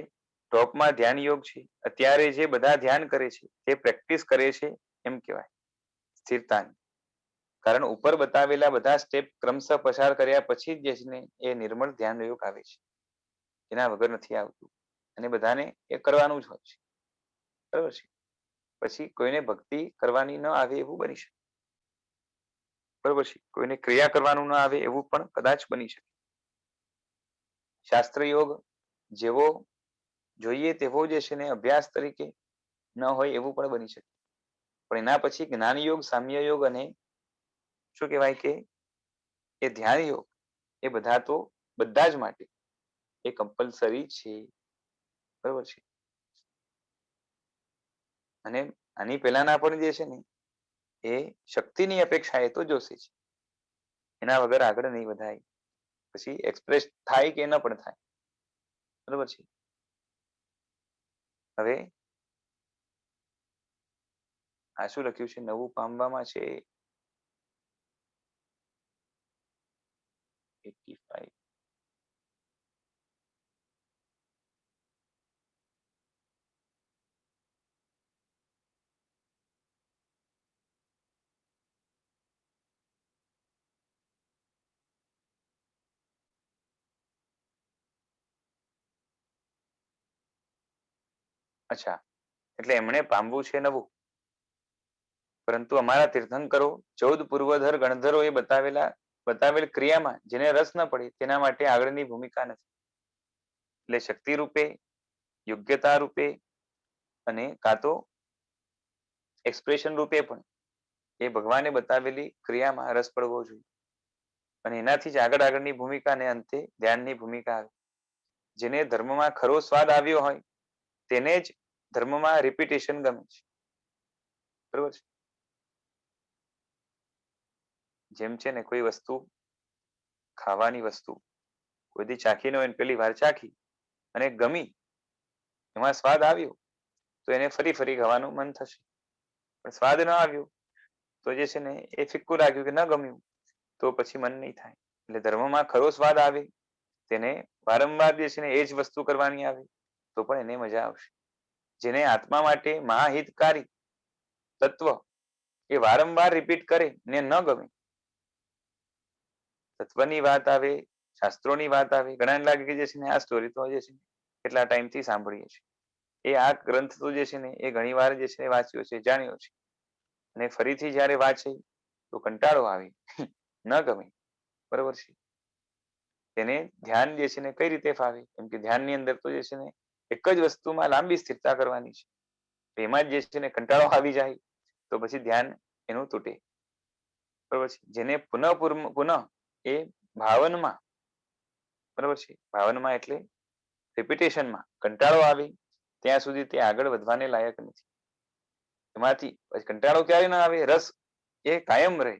ટોપમાં ધ્યાન યોગ છે. અત્યારે જે બધા ધ્યાન કરે છે તે પ્રેક્ટિસ કરે છે એમ કહેવાય સ્થિરતાની. કારણ ઉપર બતાવેલા બધા સ્ટેપ ક્રમશઃ પસાર કર્યા પછી જ જે છે ને એ નિર્મળ ધ્યાન યોગ આવે છે, એના વગર નથી આવતું. અને બધાને એ કરવાનું જ હોય છે, બરાબર છે. પછી કોઈને ભક્તિ કરવાની ન આવે એવું બની શકે, બરોબર છે. કોઈને ક્રિયા કરવાનું ન આવે એવું પણ કદાચ બની શકે. શાસ્ત્ર યોગ જેવો જોઈએ તેવો જે છે ને અભ્યાસ તરીકે ન હોય એવું પણ બની શકે. પણ એના પછી જ્ઞાન યોગ, સામ્ય યોગ અને શું કહેવાય કે એ ધ્યાન યોગ, એ બધા જ માટે એ કમ્પલસરી છે, બરોબર છે. અને આની પહેલાના પણ જે છે ને એ શક્તિની અપેક્ષા એ તો જોશે જ, એના વગર આગળ નહીં વધાય. પછી એક્સપ્રેસ થાય કે ન પણ થાય, બરોબર છે. હવે આ શું લખ્યું છે? નવું પામવામાં છે 85. અચ્છા, એટલે એમણે પામવું છે નવું, પરંતુ અમારા તીર્થંકરો 14 પૂર્વધર ગણધરો એ બતાવેલ ક્રિયામાં જેને રસ ન પડે તેના માટે આગળની ભૂમિકા નથી. એટલે શક્તિ રૂપે, યોગ્યતા રૂપે અને કાં તો એક્સપ્રેશન રૂપે પણ એ ભગવાને બતાવેલી ક્રિયામાં રસ પડવો જોઈએ. અને એનાથી જ આગળની ભૂમિકા અને અંતે ધ્યાનની ભૂમિકા આવે. જેને ધર્મમાં ખરો સ્વાદ આવ્યો હોય તેને જ ધર્મમાં રિપીટેશન ગમે છે, બરોબર છે. જેમ છે ને કોઈ વસ્તુ, ખાવાની વસ્તુ કોઈથી ચાખી ન હોય, પેલી વાર ચાખી અને ગમી, એમાં સ્વાદ આવ્યો તો એને ફરી ફરી ખાવાનું મન થશે. પણ સ્વાદ ન આવ્યો તો જે છે ને એ ફિક્કું લાગ્યું કે ન ગમ્યું તો પછી મન નહીં થાય. એટલે ધર્મમાં ખરો સ્વાદ આવે તેને વારંવાર જે છે ને એ જ વસ્તુ કરવાની આવે તો પણ એને મજા આવશે. જેને આત્મા માટે મહાહિતકારી તત્વ એ વારંવાર રિપીટ કરે ને ન ગમે, તત્વની વાત આવે, શાસ્ત્રોની વાત આવે, ઘણાને લાગે કે જે છે ને આ સ્ટોરી તો જે છે કેટલા ટાઈમથી સાંભળીએ છીએ, એ આ ગ્રંથ તો જે છે ને એ ઘણી વાર જે છે વાંચ્યો છે, જાણ્યો છે, અને ફરીથી જ્યારે વાંચે તો કંટાળો આવે, ન ગમે, બરોબર છે. તેને ધ્યાન જે છે ને કઈ રીતે ફાવે? કેમ કે ધ્યાનની અંદર તો જે છે ને એક જ વસ્તુમાં લાંબી સ્થિરતા કરવાની છે. એમાં જ જે છે ને કંટાળો આવી જાય તો પછી ધ્યાન એનું તૂટે, બરોબર છે. જેને પુનઃ એ ભાવનમાં, બરોબર છે, ભાવનમાં એટલે રિપીટેશનમાં કંટાળો આવે ત્યાં સુધી તે આગળ વધવાને લાયક નથી. એમાંથી કંટાળો ક્યારે ના આવે? રસ એ કાયમ રહે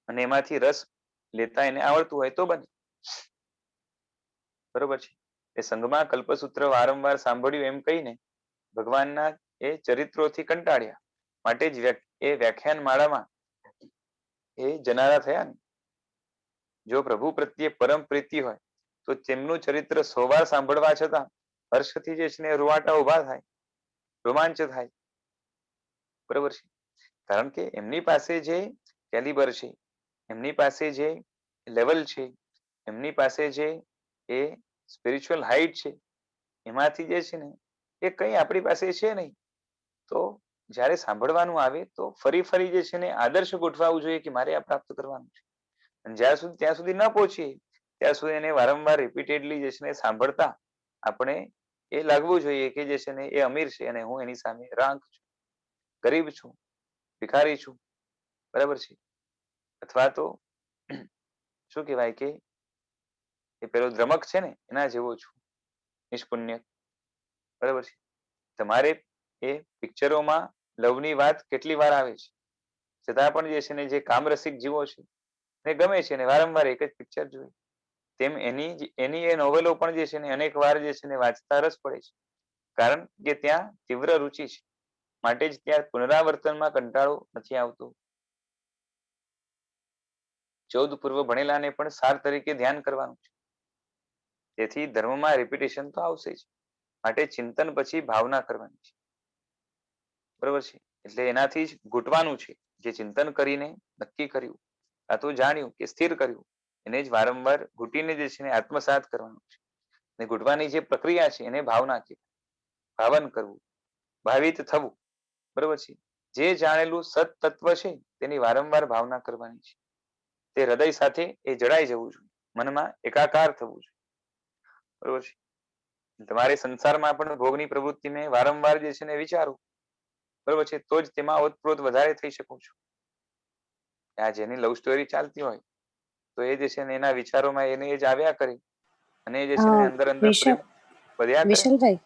અને એમાંથી રસ લેતા એને આવડતું હોય તો બને, બરોબર છે. એ સંઘમાં કલ્પસૂત્ર વારંવાર સાંભળ્યું એમ કહીને ભગવાનના એ ચરિત્રોથી કંટાળ્યા માટે જ એ વ્યાખ્યાન માળામાં એ જનારા થયા ને. જો પ્રભુ પ્રત્યે પરમ પ્રીતિ હોય તો તેમનું ચરિત્ર 100 વાર સાંભળવા છતાં હર્ષથી જે છે ને રૂવાટા ઉભા થાય, રોમાંચ થાય, બરોબર છે. કારણ કે એમની પાસે જે કેલિબર છે, એમની પાસે જે લેવલ છે, એમની પાસે જે એ સ્પિરિચ્યુઅલ હાઈટ છે, એમાંથી જે છે ને એ કંઈ આપણી પાસે છે નહીં. તો જ્યારે સાંભળવાનું આવે તો ફરી ફરી જે છે ને આદર્શ ગોઠવાવું જોઈએ કે મારે આ પ્રાપ્ત કરવાનું છે. અને ત્યાં સુધી ન પહોંચીએ ત્યાં સુધી એને વારંવાર રિપીટેડલી જે છે ને સાંભળતા આપણે એ લાગવું જોઈએ કે જે છે ને એ અમીર છે અને હું એની સામે રાંક છું, ગરીબ છું, ભિખારી છું, બરાબર છે. અથવા તો શું કહેવાય કે એ પેલો દ્રમક છે ને એના જેવો છું, નિષ્પુણ્ય, બરાબર છે. તમારે એ પિક્ચરોમાં લવની વાત કેટલી વાર આવે છે, છતાં પણ જે છે ને જે કામરસિક જીવો છે એને ગમે છે ને વારંવાર એક જ પિક્ચર જોઈ. તેમ એની એ નોવેલો પણ જે છે ને અનેક વાર જે છે ને વાંચતા રસ પડે છે, કારણ કે ત્યાં તીવ્ર રુચિ છે, માટે જ ત્યાં પુનરાવર્તનમાં કંટાળો નથી આવતો. 14 પૂર્વ ભણેલાને પણ સાર તરીકે ધ્યાન કરવાનું છે. તેથી ધર્મમાં રિપીટેશન તો આવશે જ, માટે ચિંતન પછી ભાવના કરવાની છે, બરોબર છે. એટલે એનાથી જ ઘૂંટવાનું છે, જે ચિંતન કરીને નક્કી કર્યું આ તો જાણ્યું કે સ્થિર કર્યું, એને જ વારંવાર ઘૂંટીને જે છે ને આત્મસાત કરવાનું છે. ને ઘૂંટવાની જે પ્રક્રિયા છે એને ભાવના કે ભાવન કરવું, ભાવિત થવું, બરોબર છે. જે જાણેલું સત તત્વ છે તેની વારંવાર ભાવના કરવાની છે. તે હૃદય સાથે એ જડાઈ જવું જોઈએ, મનમાં એકાકાર થવું જોઈએ, બરોબર છે. તમારે સંસારમાં પણ ભોગની પ્રવૃત્તિને વારંવાર જે છે ને વિચારો, બરોબર છે, તો જ તેમાં ઓતપ્રોત વધારે થઈ શકો છો. આ જેની લવ સ્ટોરી ચાલતી હોય તો એ જે છે ને એના વિચારોમાં એને એ જ આવ્યા કરે અને એ જે છે ને અંદર અંદર પ્રેમ વધ્યા કરે. વિશાલભાઈ,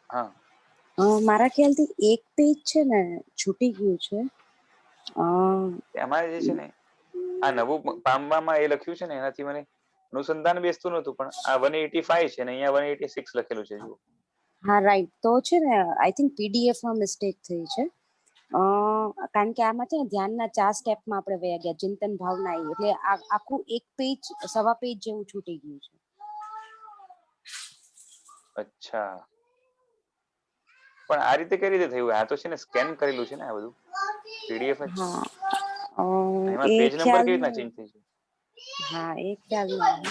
હા, મારા ખ્યાલથી એક પેજ છે ને છૂટી ગયું છે. એમાં જે છે ને આ નવું પામવામાં એ લખ્યું છે ને એનાથી મને અનુસંધાન બેસતું નતું, પણ આ 185 છે ને અહીંયા 186 લખેલું છે જુઓ. હા રાઈટ, તો છે ને આઈ થિંક પીડીએફમાં મિસ્ટેક થઈ છે. કારણ કે આમાં છે ને ધ્યાનના 4 સ્ટેપમાં આપણે વયા ગયા, ચિંતન ભાવના, એટલે આખું એક પેજ, સવા પેજ જેવું છૂટી ગયું છે. અચ્છા, પણ આ રીતે કઈ રીતે થયું? આ તો છે ને સ્કેન કરેલું છે ને આ બધું પીડીએફ જ. હા, એમાં એ પેજ નંબર ખ્યાલ કેવી રીતના ચેન્જ થઈ છે? હા એ ખ્યાલ નહીં.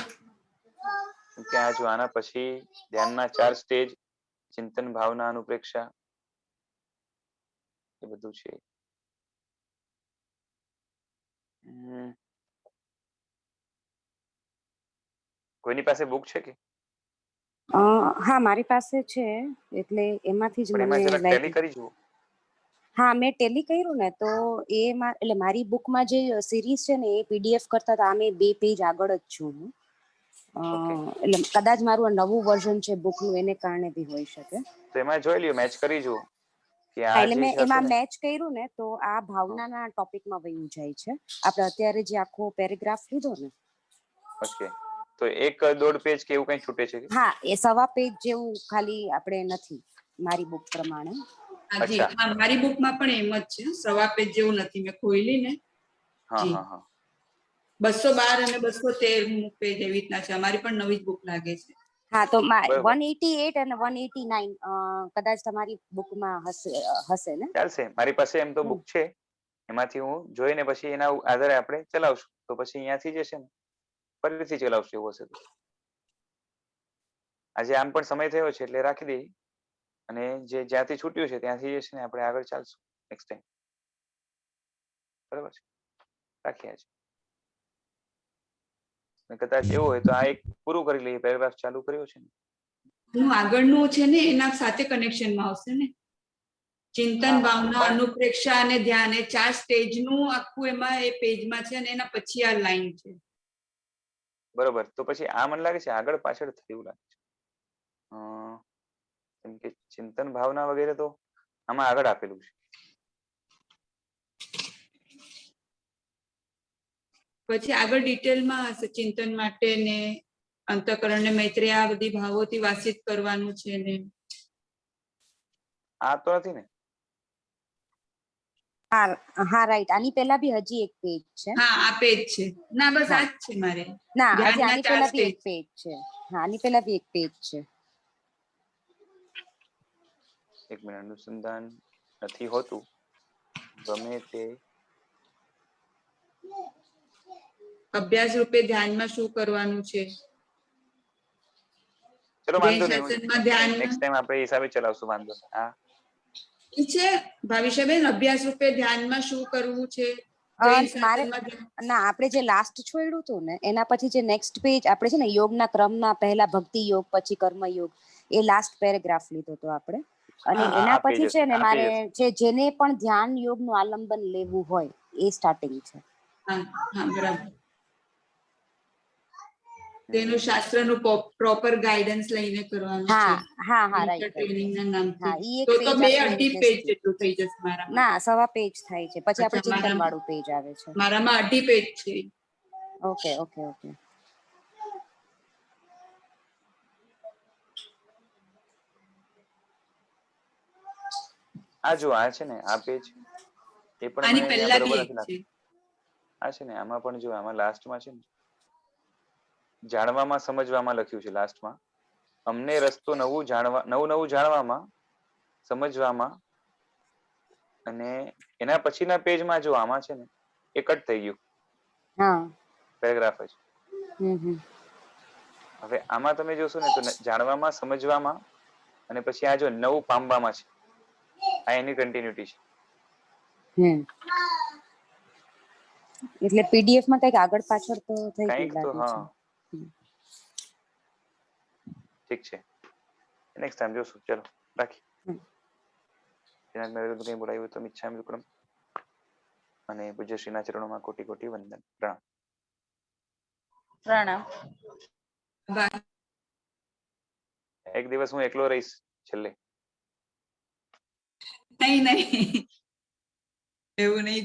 કે આ જો આના પછી ધ્યાનના 4 સ્ટેજ, ચિંતન, ભાવના, અનુપ્રેક્ષા, એ બધું છે. કોઈની પાસે બુક છે કે? હા મારી પાસે છે, એટલે એમાંથી જ પણ મને એમાં જરાક ટેલી લાગ્યું. કરી જુઓ. હા મેં ટેલી કર્યું ને, તો એમાં એટલે મારી બુકમાં જે સિરીઝ છે ને એ પીડીએફ કરતા તો આમે 2 પેજ આગળ જ છું હું. ઓકે, એટલે કદાચ મારું નવું વર્ઝન છે બુકનું, એને કારણે બી હોઈ શકે. તો એમાં જોઈ લ્યો, મેચ કરી જુઓ કે હા, આ એટલે જે મેં હતું એમાં ને. મેચ કર્યું ને, તો આ ભાવનાના ટોપિકમાં વયું જાય છે. આપણે અત્યારે જે આખો પેરેગ્રાફ લીધો ને. ઓકે, તો 1.5 પેજ કે એવું કઈ છૂટે છે કે? હા, એ સવા પેજ જેવું ખાલી આપણે નથી મારી બુક પ્રમાણે. જી અચ્છા, હા, મારી બુકમાં પણ એમ જ છે, સવા પેજ જેવું નથી. મેં ખોઈલી ને. હા જી હા હા, 212 અને 213 પેજ એવી રીતના છે. અમારી પણ નવી જ બુક લાગે છે. હા, તો બરોબર, 188 અને 189 કદાચ તમારી બુકમાં હશે ને? ચાલશે. મારી પાસે એમ તો હમ. બુક છે, એમાંથી હું જોઈને પછી એના આધારે આપણે ચલાવશું. તો પછી અહીંયાથી જે છે ને ફરીથી ચલાવશું એવું હશે તો. આજે આમ પણ સમય થયો છે એટલે રાખી દઈએ, અને જે જ્યાંથી છૂટ્યું છે ત્યાંથી જે છે ને આપણે આગળ ચાલશું નેક્સ્ટ ટાઈમ. બરાબર છે, રાખીએ આજે. કદાચ એવું હોય તો આ એક પૂરું કરી લઈએ, પેરેગ્રાફ ચાલુ કર્યો છે ને. આગળનું છે ને એના સાથે કનેક્શનમાં આવશે ને. ચિંતન, હા હા, ભાવના, પણ અનુપ્રેક્ષા અને ધ્યાન, એ 4 સ્ટેજનું આખું એમાં એ પેજમાં છે, અને એના પછી આ લાઈન છે. બરોબર, તો પછી આ મને લાગે છે આગળ પાછળ થયું લાગે છે. કેમ કે ચિંતન, ભાવના વગેરે તો આમાં આગળ આપેલું છે. પછી આગળ ડિટેલમાં હશે, ચિંતન માટે ને અંતઃકરણ ને મૈત્રી, આ બધી ભાવોથી વાસિત કરવાનું છે ને. આ તો નથી ને? હા રાઈટ, આની પહેલા બી હજી એક પેજ છે. હા, આ પેજ છે. ના, બસ હા આ જ છે મારે. ના, હજી ધ્યાનના આની 4 પહેલા બી સ્ટેજ. એક પેજ છે. હા, આની પહેલા બી એક પેજ છે. એક મિનિટ, અનુસંધાન નથી હોતું ગમે તે અભ્યાસ રૂપે ધ્યાનમાં શું કરવાનું છે? ચલો જૈન વાંધો નહીં, શાસનમાં ધ્યાનમાં નેક્સ્ટ ટાઈમ આપણે એ હિસાબે ચલાવશું, વાંધો નહીં. હા, ઠીક છે ભાવિશાબેન, અભ્યાસ રૂપે ધ્યાનમાં શું કરવું છે? જૈન મારે શાસનમાં ના, આપણે જે લાસ્ટ છોડ્યું હતું ને એના પછી જે નેક્સ્ટ પેજ આપણે છે ને યોગના ક્રમના, પહેલા ભક્તિ યોગ, પછી કર્મયોગ, એ લાસ્ટ પેરેગ્રાફ લીધો હતો આપણે. અને હા હા, એના આ પેજ પછી છે હશે, ને આ પેજ મારે હશે. જેને પણ ધ્યાન યોગનું આલંબન લેવું હોય એ સ્ટાર્ટિંગ છે. હા હા, બરાબર. તેનું હમ, શાસ્ત્રનું પ્રોપર ગાઈડન્સ લઈને કરવાનું છે. હા હા હા, રાઈટ રાઈટ. ટ્રેનિંગના નામથી હા, ઈ એક તો પેજ બે આપણે અઢી પેજ નિર્દેશિત. જેટલું થઈ જશે મારામાં. ના, સવા પેજ થાય છે, પછી અચ્છા, આપણે ચિંતન વાળું પેજ આવે છે. મારામાં અઢી પેજ છે. Okay okay okay. આ જો આ છે ને આ પેજ, એ પણ મને આની અહીંયા પહેલા બરોબર બી એક નથી છે. લાગતું. આ છે ને આમાં પણ જો આમાં લાસ્ટમાં છે ને જાણવામાં, સમજવામાં લખ્યું છે લાસ્ટમાં. અમને રસ્તો નવું નવું જાણવામાં, સમજવામાં, અને એના પછીના પેજમાં જો આમાં છે ને એ કટ થઈ ગયું. હા. પેરેગ્રાફ જ. હમ. હવે આમાં તમે જોશો ને તો જાણવામાં, સમજવામાં અને પછી આ જો નવું પામવામાં છે, આ એની કન્ટિન્યુટી છે. એટલે પીડીએફ માં કઈક આગળ પાછળ તો થઈ ગયું કંઈક તો લાગે હા, છે. ઠીક છે, નેક્સ્ટ ટાઈમ જોશું. ચલો રાખી. હમ. જેના મેં કંઈ બોલાવ્યું તો મિચ્છામિ દુક્કડમ અને પૂજ્ય શ્રીના ચરણોમાં કોટી કોટી વંદન. પ્રણામ. પ્રણામ. એક દિવસ હું એકલો રહીશ છેલ્લે. નહીં એવું નહીં.